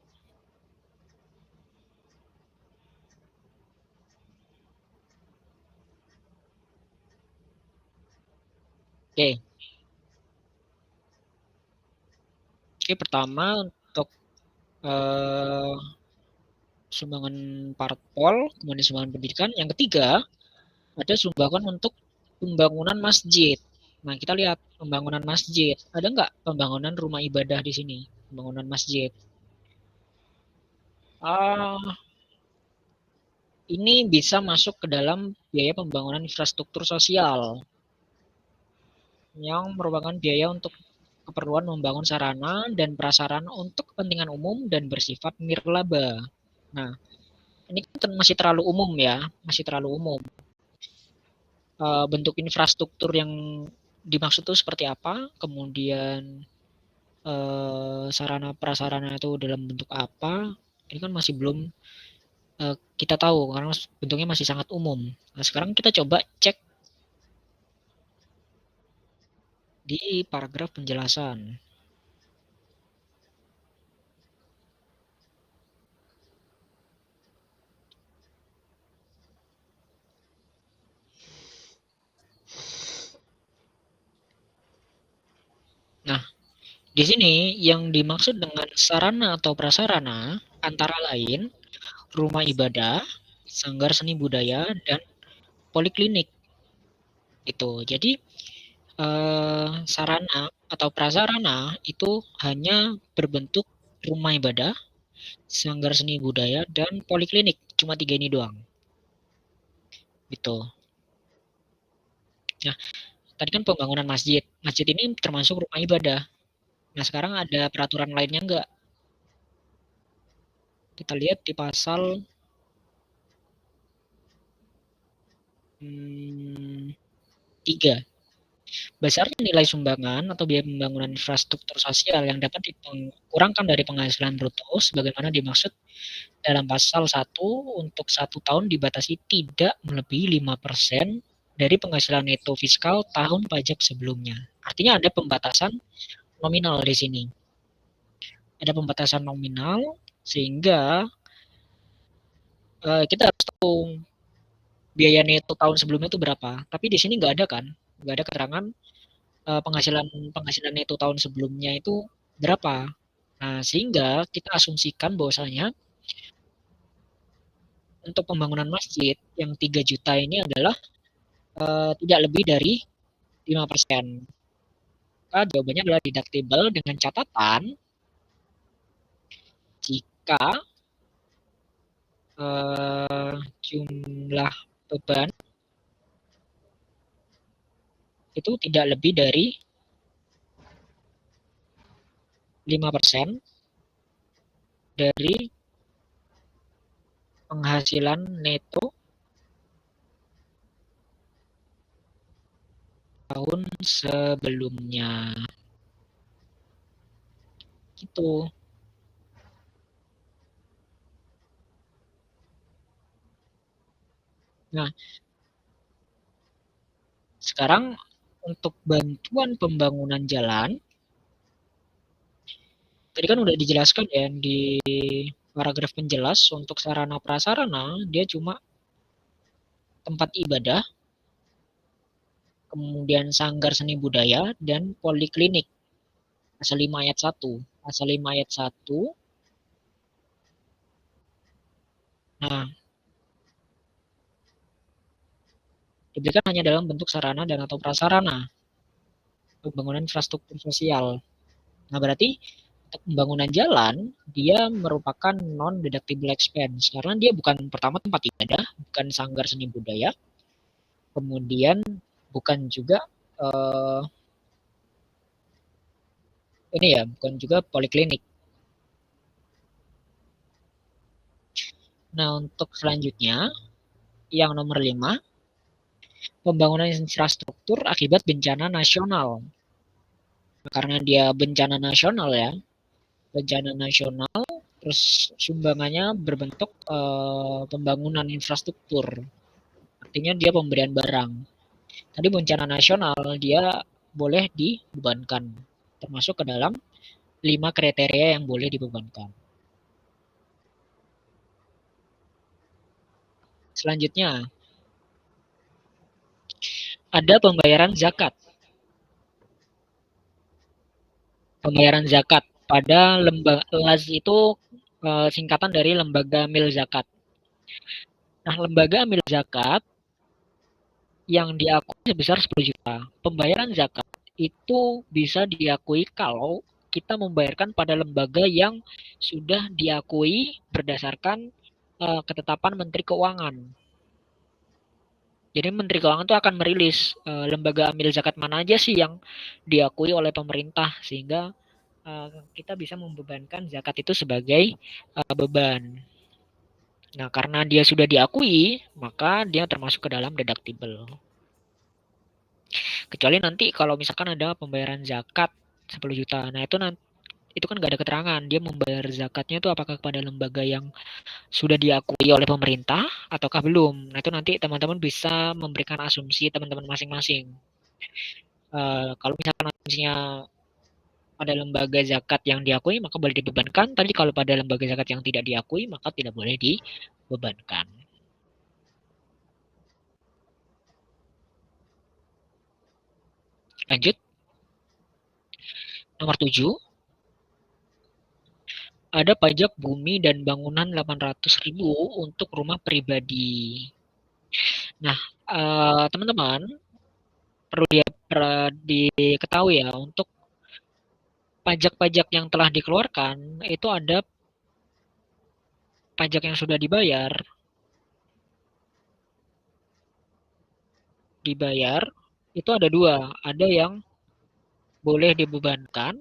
Oke. Oke, pertama untuk eh, sumbangan parpol, kemudian sumbangan pendidikan. Yang ketiga, ada sumbangan untuk pembangunan masjid. Nah, kita lihat pembangunan masjid. Ada nggak pembangunan rumah ibadah di sini? Pembangunan masjid. Ah, ini bisa masuk ke dalam biaya pembangunan infrastruktur sosial yang merupakan biaya untuk keperluan membangun sarana dan prasarana untuk kepentingan umum dan bersifat nirlaba. Nah, ini kan masih terlalu umum ya, masih terlalu umum. Bentuk infrastruktur yang dimaksud itu seperti apa, kemudian sarana prasarana itu dalam bentuk apa, ini kan masih belum kita tahu karena bentuknya masih sangat umum. Nah, sekarang kita coba cek di paragraf penjelasan. Nah, di sini yang dimaksud dengan sarana atau prasarana antara lain rumah ibadah, sanggar seni budaya, dan poliklinik. Itu. Jadi sarana atau prasarana itu hanya berbentuk rumah ibadah, sanggar seni budaya, dan poliklinik. Cuma 3 ini doang. Gitu. Nah, tadi kan pembangunan masjid. Masjid ini termasuk rumah ibadah. Nah, sekarang ada peraturan lainnya enggak? Kita lihat di pasal 3. Besarnya nilai sumbangan atau biaya pembangunan infrastruktur sosial yang dapat dikurangkan dari penghasilan bruto sebagaimana dimaksud dalam pasal 1 untuk 1 tahun dibatasi tidak melebihi 5% dari penghasilan neto fiskal tahun pajak sebelumnya. Artinya ada pembatasan nominal di sini. Ada pembatasan nominal sehingga kita harus tahu biaya neto tahun sebelumnya itu berapa. Tapi di sini nggak ada kan, nggak ada keterangan penghasilan penghasilan neto tahun sebelumnya itu berapa. Nah, sehingga kita asumsikan bahwasanya untuk pembangunan masjid yang 3 juta ini adalah tidak lebih dari 5%. Maka jawabannya adalah deductible dengan catatan jika jumlah beban itu tidak lebih dari 5% dari penghasilan neto tahun sebelumnya. Gitu. Nah, sekarang untuk bantuan pembangunan jalan, tadi kan udah dijelaskan ya di paragraf penjelas untuk sarana prasarana dia cuma tempat ibadah, kemudian sanggar seni budaya dan poliklinik. Pasal 5 ayat 1. Pasal 5 ayat 1 Nah, diberikan hanya dalam bentuk sarana dan atau prasarana pembangunan infrastruktur sosial. Nah, berarti untuk pembangunan jalan, dia merupakan non-deductible expense karena dia bukan pertama tempat ibadah, bukan sanggar seni budaya, kemudian bukan juga uh, ini ya, bukan juga poliklinik. Nah, untuk selanjutnya, yang nomor 5, pembangunan infrastruktur akibat bencana nasional. Karena dia bencana nasional ya, bencana nasional, terus sumbangannya berbentuk pembangunan infrastruktur. Artinya dia pemberian barang. Tadi bencana nasional dia boleh dibebankan, termasuk ke dalam 5 kriteria yang boleh dibebankan. Selanjutnya, ada pembayaran zakat. Pembayaran zakat pada lembaga LAZ itu singkatan dari lembaga amil zakat. Nah, lembaga amil zakat yang diakui sebesar 10 juta. Pembayaran zakat itu bisa diakui kalau kita membayarkan pada lembaga yang sudah diakui berdasarkan ketetapan Menteri Keuangan. Jadi Menteri Keuangan itu akan merilis lembaga amil zakat mana aja sih yang diakui oleh pemerintah sehingga kita bisa membebankan zakat itu sebagai beban. Nah, karena dia sudah diakui, maka dia termasuk ke dalam deductible. Kecuali nanti kalau misalkan ada pembayaran zakat 10 juta. Nah, itu kan nggak ada keterangan dia membayar zakatnya itu apakah kepada lembaga yang sudah diakui oleh pemerintah ataukah belum. Nah, itu nanti teman-teman bisa memberikan asumsi teman-teman masing-masing. Kalau misalkan asumsinya pada lembaga zakat yang diakui maka boleh dibebankan, tapi kalau pada lembaga zakat yang tidak diakui maka tidak boleh dibebankan. Lanjut, nomor 7, ada pajak bumi dan bangunan 800.000 untuk rumah pribadi. Nah, teman-teman perlu diketahui ya, untuk pajak-pajak yang telah dikeluarkan itu ada pajak yang sudah dibayar itu ada dua, ada yang boleh dibebankan,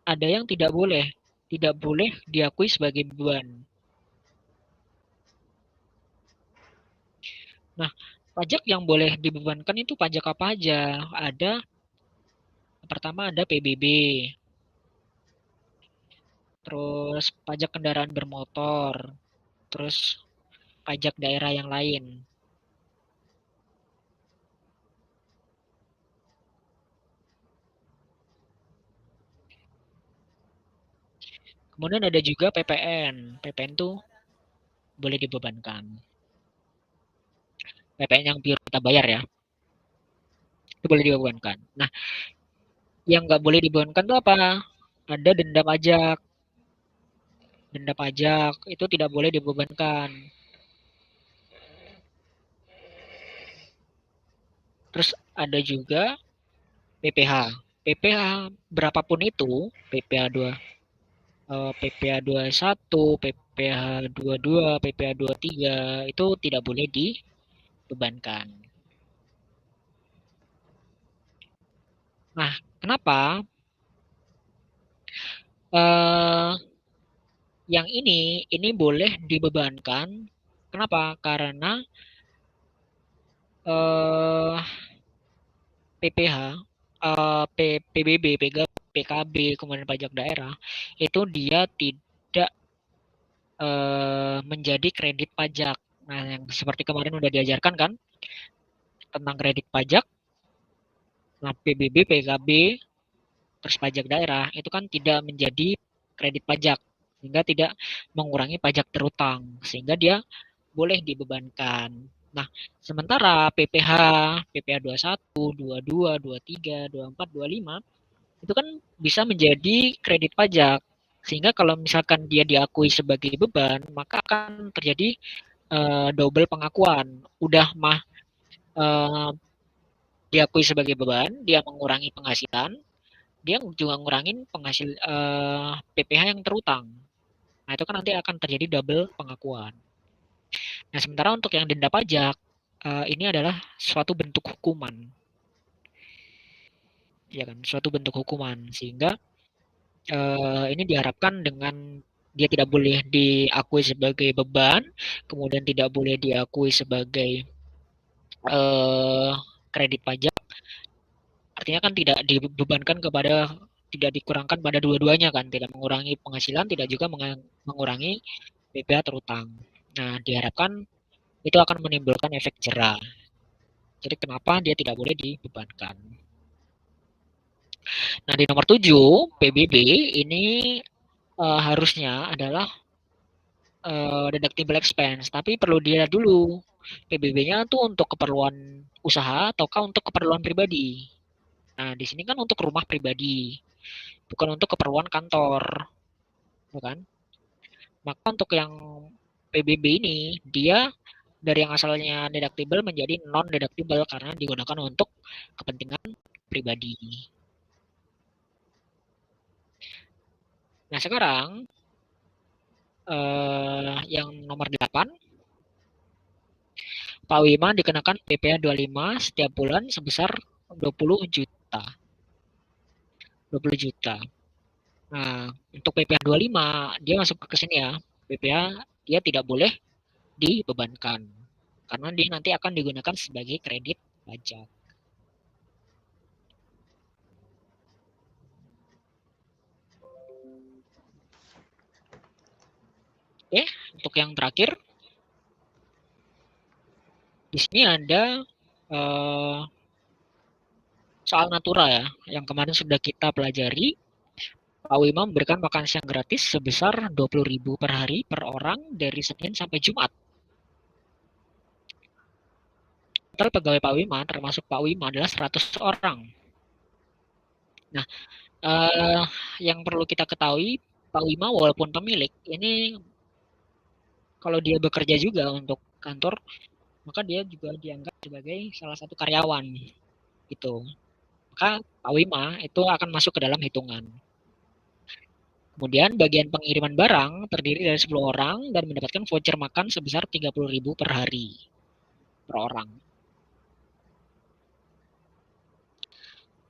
ada yang tidak boleh diakui sebagai beban. Nah, pajak yang boleh dibebankan itu pajak apa aja? Pertama ada PBB, terus pajak kendaraan bermotor, terus pajak daerah yang lain. Kemudian ada juga PPN. PPN tuh boleh dibebankan. PPN yang pure kita bayar ya, itu boleh dibebankan. Nah, yang nggak boleh dibebankan tuh apa? Ada denda pajak. Denda pajak itu tidak boleh dibebankan. Terus ada juga PPh. PPh berapapun itu, PPh 2, PPh 21, PPh 22, PPh 23 itu tidak boleh dibebankan. Nah, kenapa? Eh, yang ini boleh dibebankan. Kenapa? Karena eh, PPh, PBB, PKB, kemudian pajak daerah itu dia tidak menjadi kredit pajak. Nah, yang seperti kemarin udah diajarkan kan tentang kredit pajak, nah PBB, PKB, terus pajak daerah itu kan tidak menjadi kredit pajak sehingga tidak mengurangi pajak terutang sehingga dia boleh dibebankan. Nah, sementara PPh, PPh 21, 22, 23, 24, 25 itu kan bisa menjadi kredit pajak. Sehingga kalau misalkan dia diakui sebagai beban, maka akan terjadi double pengakuan. Udah mah eh, diakui sebagai beban, dia mengurangi penghasilan, dia juga ngurangin PPh yang terutang. Nah, itu kan nanti akan terjadi double pengakuan. Nah, sementara untuk yang denda pajak, ini adalah suatu bentuk hukuman, ya kan? Suatu bentuk hukuman, sehingga ini diharapkan dengan dia tidak boleh diakui sebagai beban, kemudian tidak boleh diakui sebagai eh, kredit pajak, artinya kan tidak dibebankan kepada tidak dikurangkan pada dua-duanya kan, tidak mengurangi penghasilan, tidak juga mengurangi PPh terutang. Nah, diharapkan itu akan menimbulkan efek jerah. Jadi kenapa dia tidak boleh dibebankan? Nah, di nomor 7, PBB ini harusnya adalah deductible expense, tapi perlu dilihat dulu PBB-nya tuh untuk keperluan usaha ataukah untuk keperluan pribadi. Nah, di sini kan untuk rumah pribadi, bukan untuk keperluan kantor, bukan? Maka untuk yang PBB ini, dia dari yang asalnya deductible menjadi non deductible karena digunakan untuk kepentingan pribadi. Nah, sekarang yang nomor 8, Pak Wima dikenakan PPh 25 setiap bulan sebesar 20 juta. 20 juta. Nah, untuk PPh 25 dia masuk ke sini ya. PPh dia tidak boleh dibebankan karena dia nanti akan digunakan sebagai kredit pajak. Oke, untuk yang terakhir di sini ada soal natura ya, yang kemarin sudah kita pelajari. Pak Wima memberikan makan siang gratis sebesar 20.000 per hari per orang dari Senin sampai Jumat. Total pegawai Pak Wima termasuk Pak Wima adalah 100 orang. Nah, eh, yang perlu kita ketahui, Pak Wima walaupun pemilik, ini kalau dia bekerja juga untuk kantor, maka dia juga dianggap sebagai salah satu karyawan gitu. Maka Pak Wima itu akan masuk ke dalam hitungan. Kemudian bagian pengiriman barang terdiri dari 10 orang dan mendapatkan voucher makan sebesar 30.000 per hari per orang.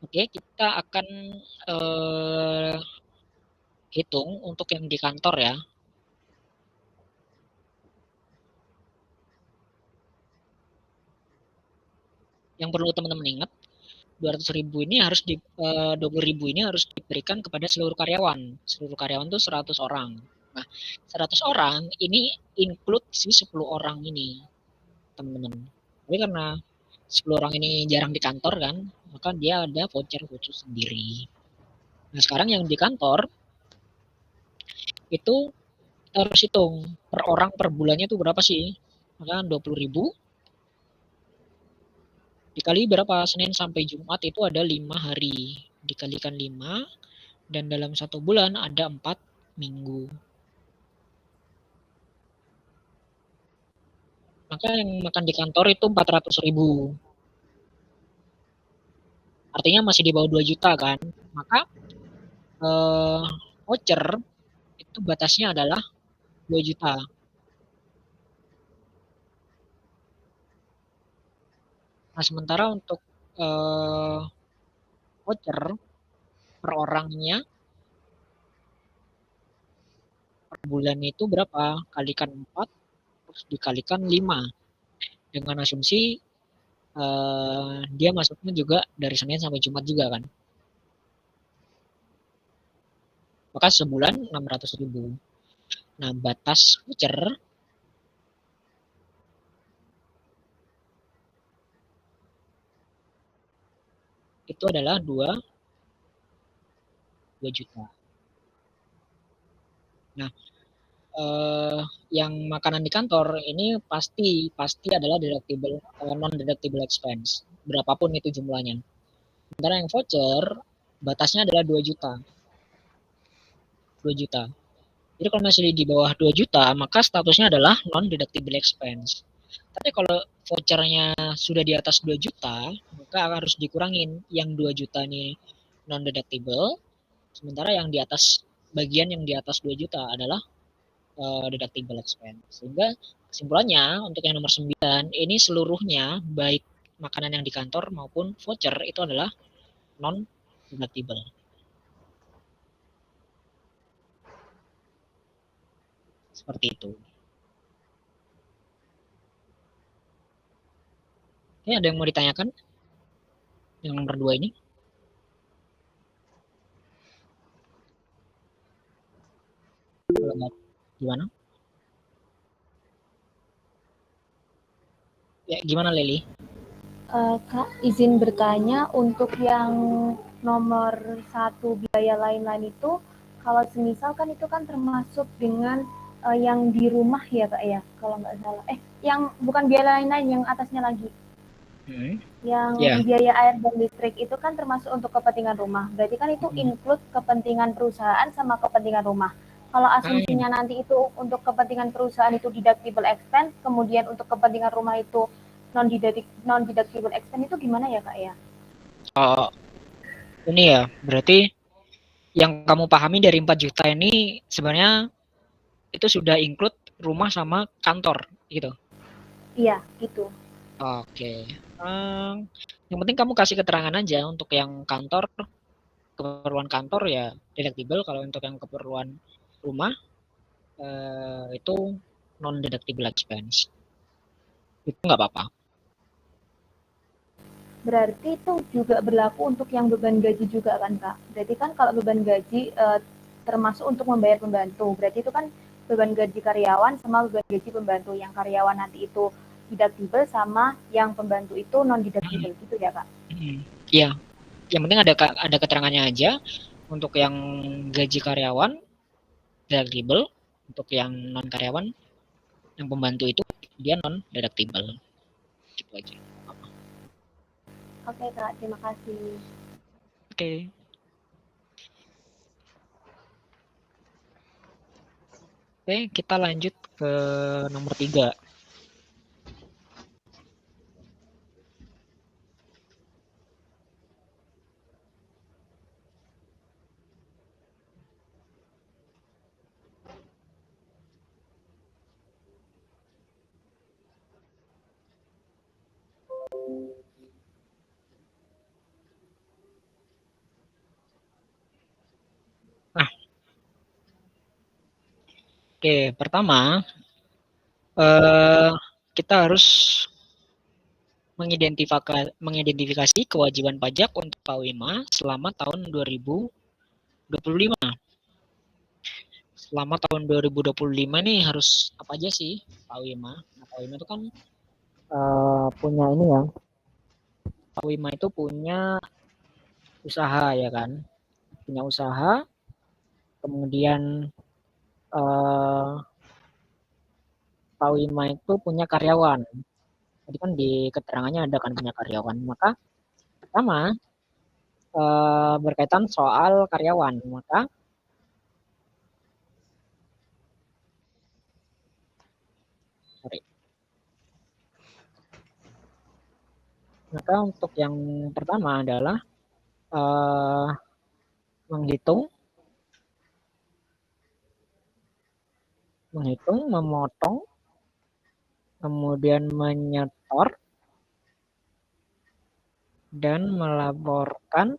Oke, kita akan hitung untuk yang di kantor ya. Yang perlu teman-teman ingat, 200.000 ini harus 20.000 ini harus diberikan kepada seluruh karyawan. Seluruh karyawan itu 100 orang. Nah, 100 orang ini include si 10 orang ini, teman-teman. Tapi karena 10 orang ini jarang di kantor kan, maka dia ada voucher khusus sendiri. Nah, sekarang yang di kantor itu harus hitung per orang per bulannya itu berapa sih? Maka 20.000 dikali berapa? Senin sampai Jumat itu ada 5 hari. Dikalikan 5 dan dalam satu bulan ada 4 minggu. Maka yang makan di kantor itu 400.000. Artinya masih di bawah 2 juta kan. Maka voucher itu batasnya adalah 2 juta. Nah, sementara untuk voucher per orangnya per bulan itu berapa? Kalikan 4 terus dikalikan 5 dengan asumsi dia masuknya juga dari Senin sampai Jumat juga kan. Maka sebulan 600.000. Nah, batas voucher itu adalah 2 juta. Nah, yang makanan di kantor ini pasti adalah deductible non deductible expense, berapapun itu jumlahnya. Sementara yang voucher batasnya adalah 2 juta. 2 juta. Jadi kalau masih di bawah 2 juta, maka statusnya adalah non-deductible expense. Tapi kalau vouchernya sudah di atas 2 juta, maka harus dikurangin. Yang 2 juta ini non-deductible, sementara yang di atas bagian yang di atas 2 juta adalah deductible expense. Sehingga kesimpulannya untuk yang nomor 9, ini seluruhnya baik makanan yang di kantor maupun voucher itu adalah non-deductible. Seperti itu. Oke, ada yang mau ditanyakan? Yang nomor 2 ini? Gimana? Ya, gimana Leli? Kak, izin bertanya untuk yang nomor 1 biaya lain-lain itu, kalau semisal kan itu kan termasuk dengan yang di rumah ya Kak ya, kalau nggak salah. Yang bukan biaya lain-lain, yang atasnya lagi. Yang biaya air dan listrik itu kan termasuk untuk kepentingan rumah. Berarti kan itu include kepentingan perusahaan sama kepentingan rumah. Kalau asumsinya nanti itu untuk kepentingan perusahaan itu deductible expense, kemudian untuk kepentingan rumah itu non-deductible expense itu gimana ya Kak ya? Ini ya, berarti yang kamu pahami dari 4 juta ini sebenarnya itu sudah include rumah sama kantor gitu? Iya, gitu. Oke. Yang penting kamu kasih keterangan aja untuk yang kantor, keperluan kantor ya deductible, kalau untuk yang keperluan rumah itu non-deductible expense. Itu nggak apa-apa. Berarti itu juga berlaku untuk yang beban gaji juga kan Kak? Berarti kan kalau beban gaji termasuk untuk membayar pembantu, berarti itu kan beban gaji karyawan sama beban gaji pembantu. Yang karyawan nanti itu deductible sama yang pembantu itu non-deductible gitu ya Kak? Iya, yang penting ada keterangannya aja. Untuk yang gaji karyawan deductible, untuk yang non karyawan, yang pembantu itu dia non deductible. Gitu aja. Oke Kak, terima kasih. Oke. Oke, kita lanjut ke nomor 3. Nah, oke, pertama kita harus mengidentifikasi kewajiban pajak untuk Pak Wima selama tahun 2025. Selama tahun 2025 nih harus apa aja sih Pak Wima? Nah, Pak Wima itu kan punya ini ya. Pak Wima itu punya usaha ya kan? Punya usaha, kemudian Pak Wima itu punya karyawan. Tadi kan di keterangannya ada kan punya karyawan. Maka pertama berkaitan soal karyawan, maka untuk yang pertama adalah menghitung, memotong, kemudian menyetor dan melaporkan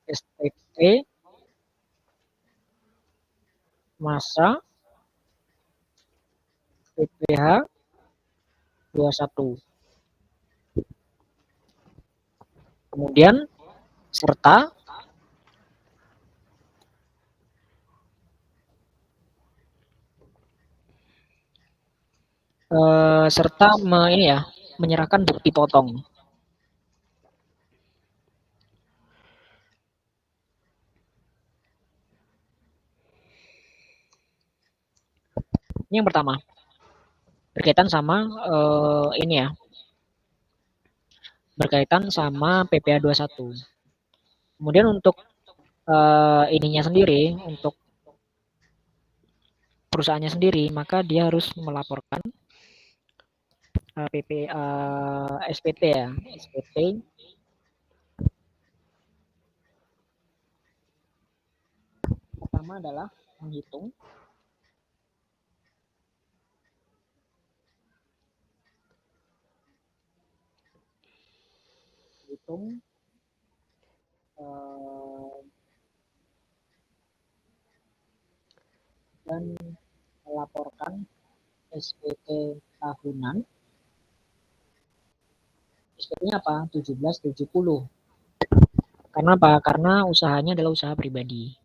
SPT masa PPh 21. Kemudian serta menyerahkan bukti potong. Ini yang pertama. Berkaitan sama ini ya. Berkaitan sama PPh 21. Kemudian untuk ininya sendiri, untuk perusahaannya sendiri, maka dia harus melaporkan SPT ya, SPT. Pertama adalah menghitung dan melaporkan SPT tahunan. SPT-nya apa? 1770. Karena apa? Karena usahanya adalah usaha pribadi,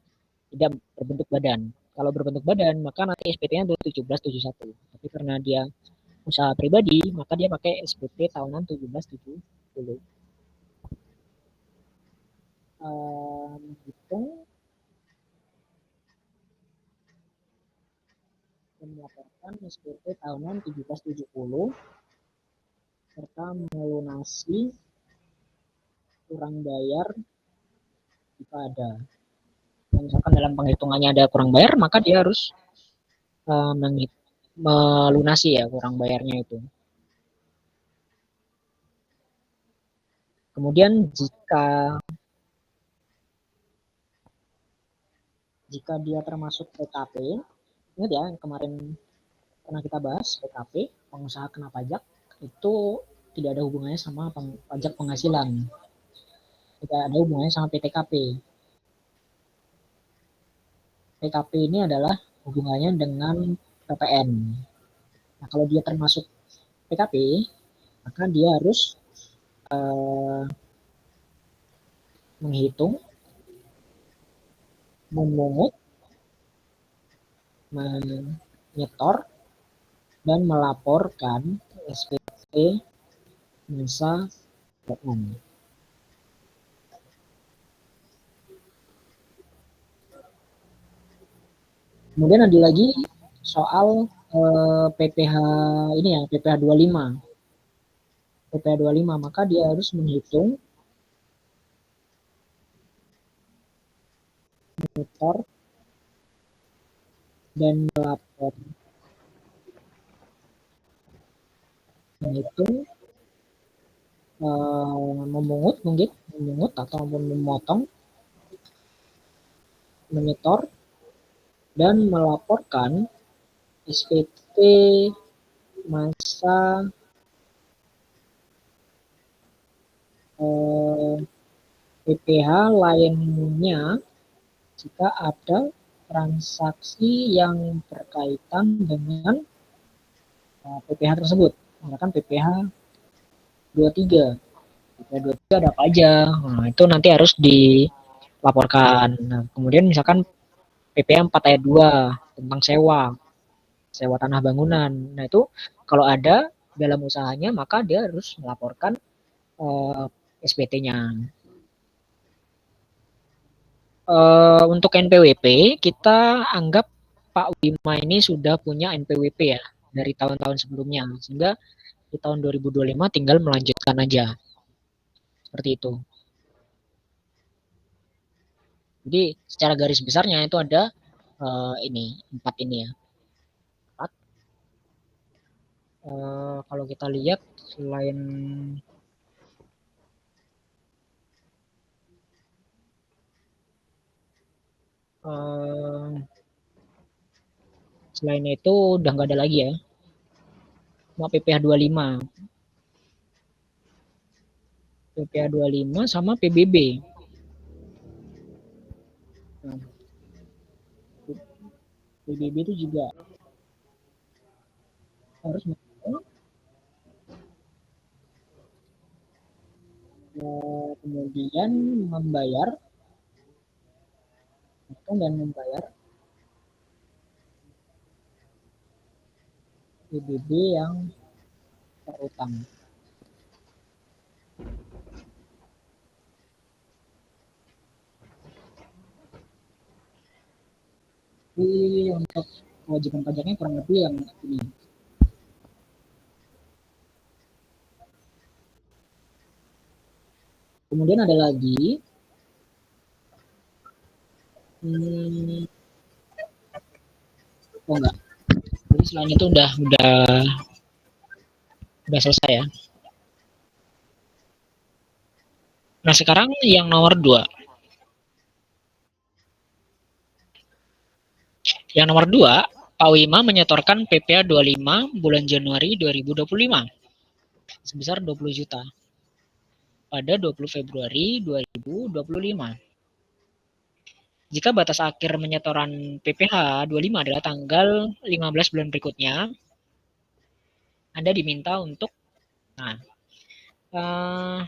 tidak berbentuk badan. Kalau berbentuk badan, maka nanti SPT-nya adalah 1771. Tapi karena dia usaha pribadi, maka dia pakai SPT tahunan 1770. Hitung dan melaporkan SPT tahunan 1770 serta melunasi kurang bayar jika ada. Misalkan dalam penghitungannya ada kurang bayar, maka dia harus melunasi ya kurang bayarnya itu. Kemudian jika dia termasuk PKP, ingat ya kemarin pernah kita bahas PKP, pengusaha kena pajak, itu tidak ada hubungannya sama pajak penghasilan. Tidak ada hubungannya sama PTKP. PKP ini adalah hubungannya dengan PPN. Nah, kalau dia termasuk PKP, maka dia harus menghitung, memungut, menyetor, dan melaporkan SPT masa depan. Kemudian ada lagi soal PPh ini ya, PPh 25. PPh 25, maka dia harus menghitung, menyetor, dan melapor. Menghitung, memungut ataupun memotong, menyetor, dan melaporkan SPT masa PPh lainnya jika ada transaksi yang berkaitan dengan PPh tersebut. Misalkan PPh 23. PPh 23 ada apa aja? Nah, itu nanti harus dilaporkan. Nah, kemudian misalkan PPh 4 ayat 2 tentang sewa tanah bangunan. Nah, itu kalau ada dalam usahanya maka dia harus melaporkan SPT-nya. Untuk NPWP kita anggap Pak Wima ini sudah punya NPWP ya dari tahun-tahun sebelumnya, sehingga di tahun 2025 tinggal melanjutkan aja seperti itu. Jadi secara garis besarnya itu ada ini 4 ini ya. 4. Kalau kita lihat selain itu udah nggak ada lagi ya. Cuma PPh 25. PPh 25 sama PBB. Nah, PBB itu juga harus kemudian membayar dan membayar PBB yang terutang. Jadi untuk kewajiban pajaknya kurang lebih yang ini. Kemudian ada lagi Hmm, oh enggak. Jadi selain itu udah selesai ya. Nah, sekarang yang nomor 2. Yang nomor 2, Pak Wima menyetorkan PPh 25 bulan Januari 2025 sebesar 20 juta pada 20 Februari 2025. Jika batas akhir menyetoran PPh 25 adalah tanggal 15 bulan berikutnya, Anda diminta untuk, nah, eh,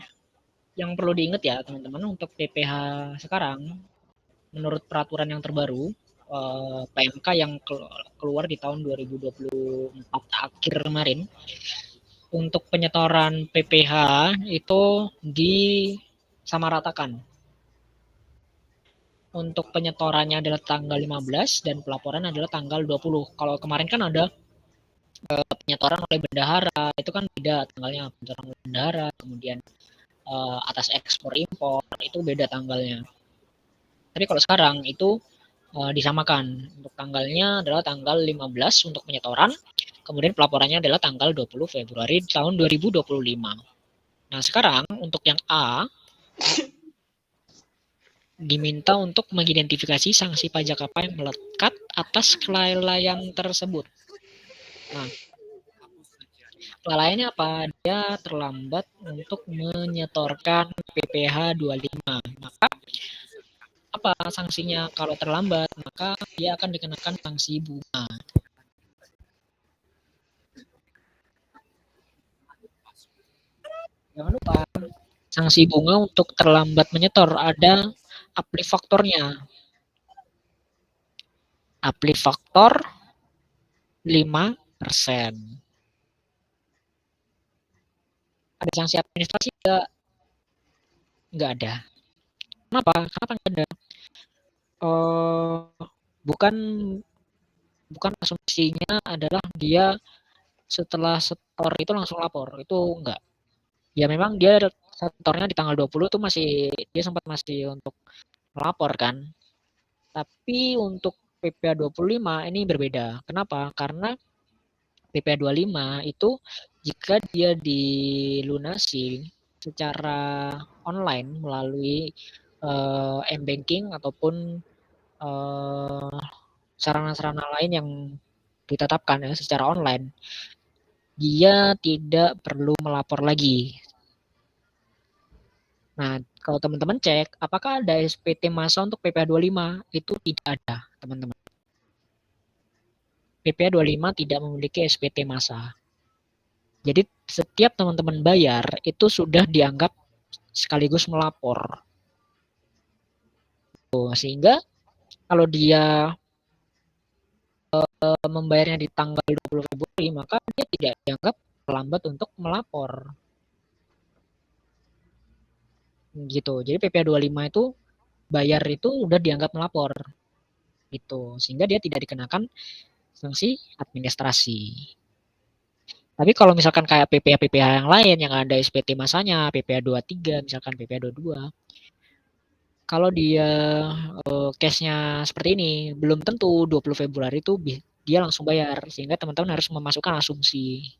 yang perlu diingat ya teman-teman, untuk PPh sekarang, menurut peraturan yang terbaru, PMK yang keluar di tahun 2024 akhir kemarin, untuk penyetoran PPh itu disamaratakan. Untuk penyetorannya adalah tanggal 15 dan pelaporan adalah tanggal 20. Kalau kemarin kan ada penyetoran oleh bendahara, itu kan beda tanggalnya, penyetoran oleh bendahara, kemudian atas ekspor impor, itu beda tanggalnya. Tapi kalau sekarang itu disamakan. Untuk tanggalnya adalah tanggal 15 untuk penyetoran, kemudian pelaporannya adalah tanggal 20 Februari tahun 2025. Nah, sekarang untuk yang A, diminta untuk mengidentifikasi sanksi pajak apa yang melekat atas kelalaian tersebut. Nah, kelalaiannya apa? Dia terlambat untuk menyetorkan PPh 25. Maka apa sanksinya kalau terlambat? Maka dia akan dikenakan sanksi bunga. Jangan lupa, sanksi bunga untuk terlambat menyetor ada aplifaktornya. Aplifaktor 5%. Ada sanksi administrasi enggak? Enggak ada. Kenapa? Kenapa enggak ada? Bukan bukan asumsinya adalah dia setelah setor itu langsung lapor. Itu enggak. Ya memang dia setornya di tanggal 20 itu dia sempat masih untuk melapor kan. Tapi untuk PPh 25 ini berbeda. Kenapa? Karena PPh 25 itu jika dia dilunasi secara online melalui m-banking ataupun sarana-sarana lain yang ditetapkan ya secara online, dia tidak perlu melapor lagi. Nah, kalau teman-teman cek, apakah ada SPT masa untuk PPh 25? Itu tidak ada, teman-teman. PPh 25 tidak memiliki SPT masa. Jadi setiap teman-teman bayar itu sudah dianggap sekaligus melapor. Sehingga kalau dia membayarnya di tanggal 20 Februari, maka dia tidak dianggap terlambat untuk melapor. Gitu. Jadi PPh 25 itu bayar itu udah dianggap melapor. Gitu. Sehingga dia tidak dikenakan sanksi administrasi. Tapi kalau misalkan kayak PPh yang lain yang ada SPT masanya, PPh 23, misalkan PPh 22, kalau dia case-nya seperti ini, belum tentu 20 Februari itu dia langsung bayar, sehingga teman-teman harus memasukkan asumsi.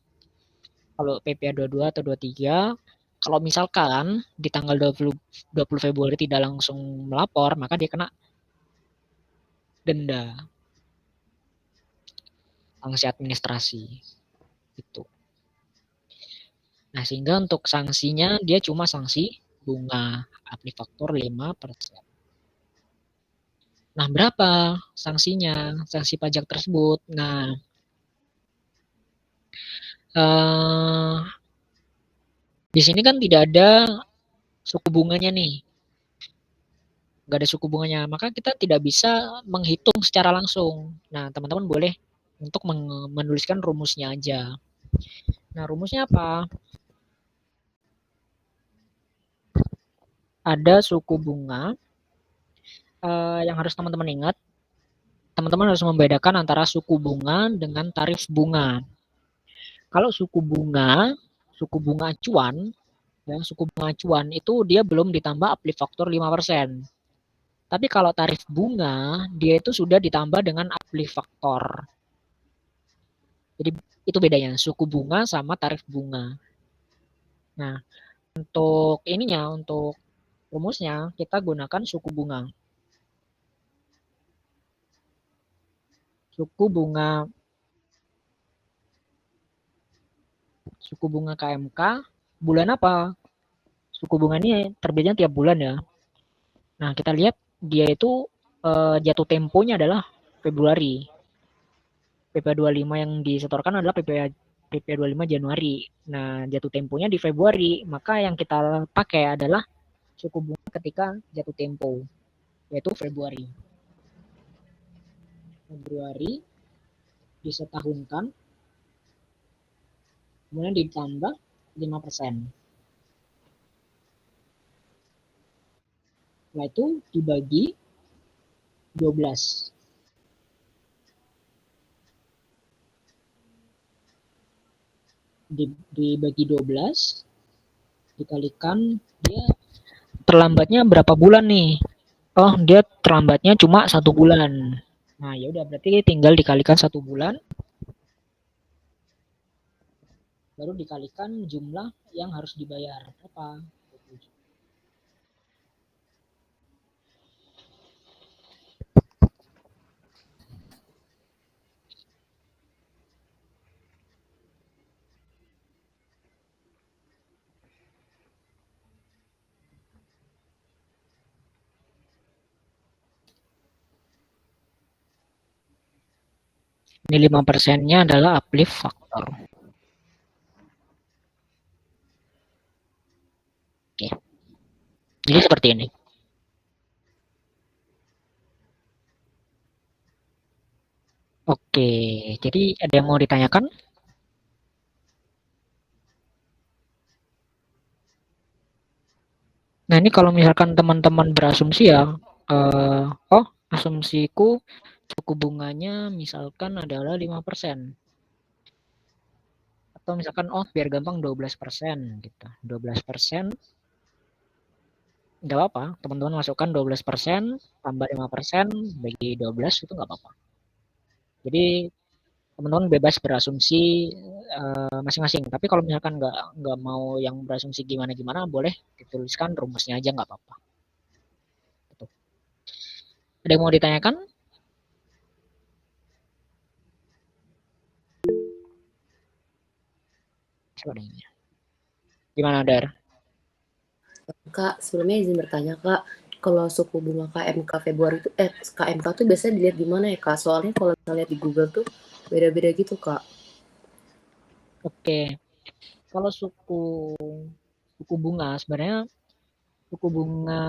Kalau PPh 22 atau 23, kalau misalkan di tanggal 20 Februari tidak langsung melapor, maka dia kena denda, sanksi administrasi. Itu. Nah, sehingga untuk sanksinya dia cuma sanksi bunga aplifaktor 5%. Nah, berapa sanksinya? Sanksi pajak tersebut. Nah, di sini kan tidak ada suku bunganya nih. Nggak ada suku bunganya, maka kita tidak bisa menghitung secara langsung. Nah, teman-teman boleh untuk menuliskan rumusnya aja. Nah, rumusnya apa? Ada suku bunga yang harus teman-teman ingat. Teman-teman harus membedakan antara suku bunga dengan tarif bunga. Kalau suku bunga acuan, ya, suku bunga acuan itu dia belum ditambah aplifaktor 5%. Tapi kalau tarif bunga, dia itu sudah ditambah dengan uplift factor. Jadi itu bedanya, suku bunga sama tarif bunga. Nah, untuk rumusnya kita gunakan suku bunga. Suku bunga KMK bulan apa? Suku bunga ini terbitnya tiap bulan ya. Nah, kita lihat dia itu jatuh temponya adalah Februari. PP 25 yang disetorkan adalah PP 25 Januari. Nah, jatuh temponya di Februari, maka yang kita pakai adalah suku bunga ketika jatuh tempo, yaitu Februari. Februari disetahunkan, kemudian ditambah 5%. Setelah itu dibagi 12. Dibagi 12 dikalikan dia terlambatnya berapa bulan nih? Oh, dia terlambatnya cuma 1 bulan. Nah, ya udah berarti tinggal dikalikan 1 bulan, baru dikalikan jumlah yang harus dibayar. Apa? 5%-nya adalah uplift factor. Oke. Jadi seperti ini. Oke, jadi ada yang mau ditanyakan? Nah, ini kalau misalkan teman-teman berasumsi ya, asumsiku suku bunganya misalkan adalah 5%. Atau misalkan, biar gampang 12% gitu. 12%, nggak apa-apa. Teman-teman masukkan 12%, tambah 5%, bagi 12, itu nggak apa-apa. Jadi, teman-teman bebas berasumsi masing-masing. Tapi kalau misalkan nggak mau yang berasumsi gimana-gimana, boleh dituliskan rumusnya aja, nggak apa-apa. Gitu. Ada yang mau ditanyakan? Gimana, Dar? Kak, sebelumnya izin bertanya, Kak. Kalau suku bunga KMK Februari itu, KMK tuh biasanya dilihat di mana ya, Kak? Soalnya kalau kita lihat di Google tuh beda-beda gitu, Kak. Oke. Kalau suku bunga, sebenarnya suku bunga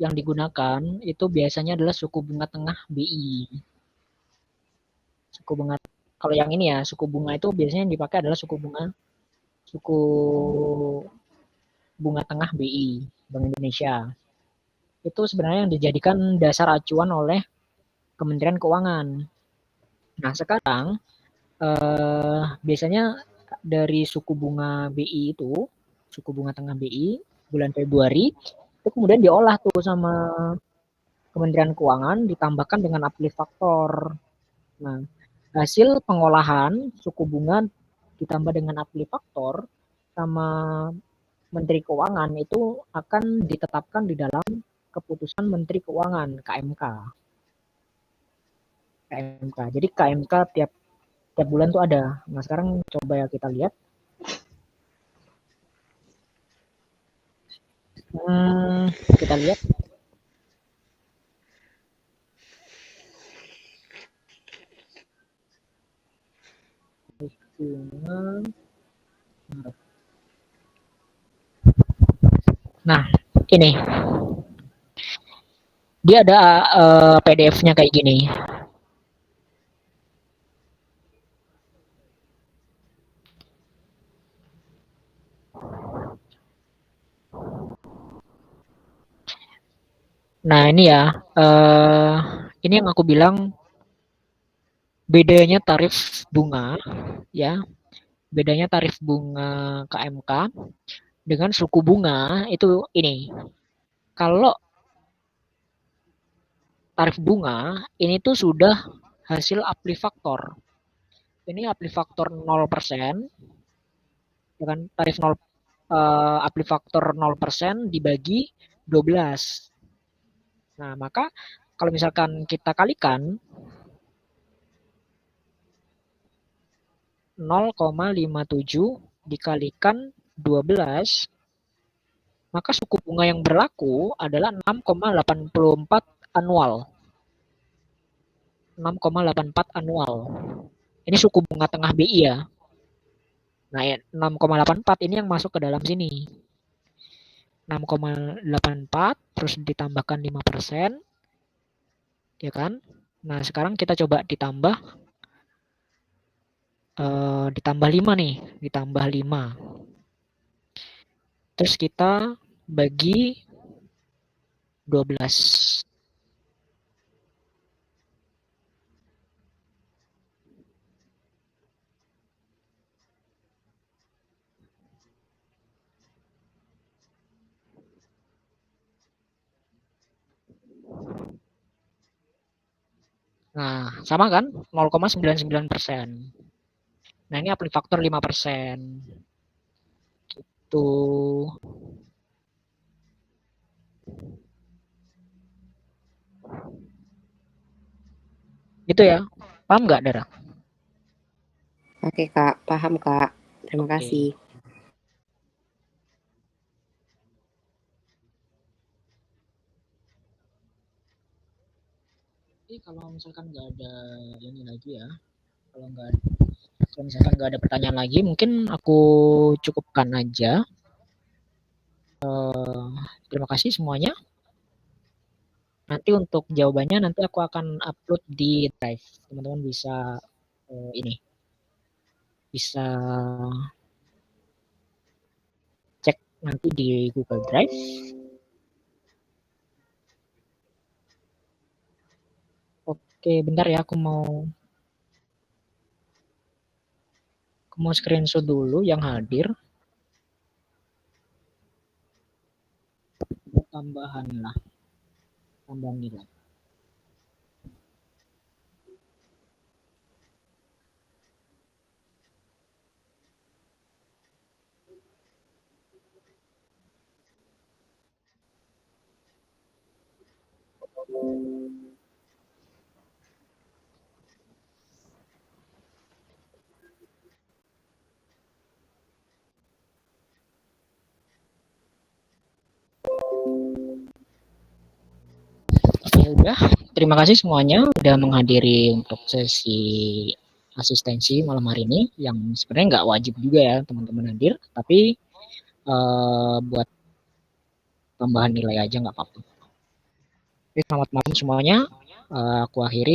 yang digunakan itu biasanya adalah suku bunga tengah BI. Suku bunga, kalau yang ini ya, suku bunga itu biasanya yang dipakai adalah suku bunga tengah BI, Bank Indonesia. Itu sebenarnya yang dijadikan dasar acuan oleh Kementerian Keuangan. Nah, sekarang biasanya dari suku bunga BI itu, suku bunga tengah BI bulan Februari, itu kemudian diolah tuh sama Kementerian Keuangan, ditambahkan dengan uplift factor. Nah, hasil pengolahan suku bunga ditambah dengan uplift factor sama Menteri Keuangan itu akan ditetapkan di dalam keputusan Menteri Keuangan KMK. Jadi KMK tiap bulan tuh ada. Nah, sekarang coba ya kita lihat. Kita lihat. Nah, ini. Dia ada PDF-nya kayak gini. Nah, ini ya. Ini yang aku bilang bedanya tarif bunga, ya. Bedanya tarif bunga KMK dengan suku bunga itu ini. Kalau tarif bunga ini tuh sudah hasil aplifaktor. Ini aplifaktor 0%, ya kan? Tarif 0 aplifaktor 0% dibagi 12. Nah, maka kalau misalkan kita kalikan 0,57 dikalikan 12, maka suku bunga yang berlaku adalah 6,84 anual. 6,84 anual. Ini suku bunga tengah BI ya. Nah, 6,84 ini yang masuk ke dalam sini. 6,84 terus ditambahkan 5%. Ya kan? Nah, sekarang kita coba ditambah 5 nih, ditambah 5. Terus kita bagi 12. Nah, sama kan? 0,99%. Nah, ini aplifaktor 5%. Gitu. Gitu ya. Paham nggak, Dara? Oke Kak, paham Kak. Terima Oke. kasih. Jadi kalau misalkan nggak ada ini lagi ya, kalau misalkan nggak ada pertanyaan lagi, mungkin aku cukupkan aja. Terima kasih semuanya. Nanti untuk jawabannya nanti aku akan upload di Drive. Teman-teman bisa ini bisa cek nanti di Google Drive. Oke, bentar ya, aku mau screenshot dulu yang hadir. Tambahan nilai. Ya udah, terima kasih semuanya udah menghadiri untuk sesi asistensi malam hari ini, yang sebenarnya nggak wajib juga ya teman-teman hadir, tapi buat tambahan nilai aja nggak apa-apa. Selamat malam semuanya, aku akhiri.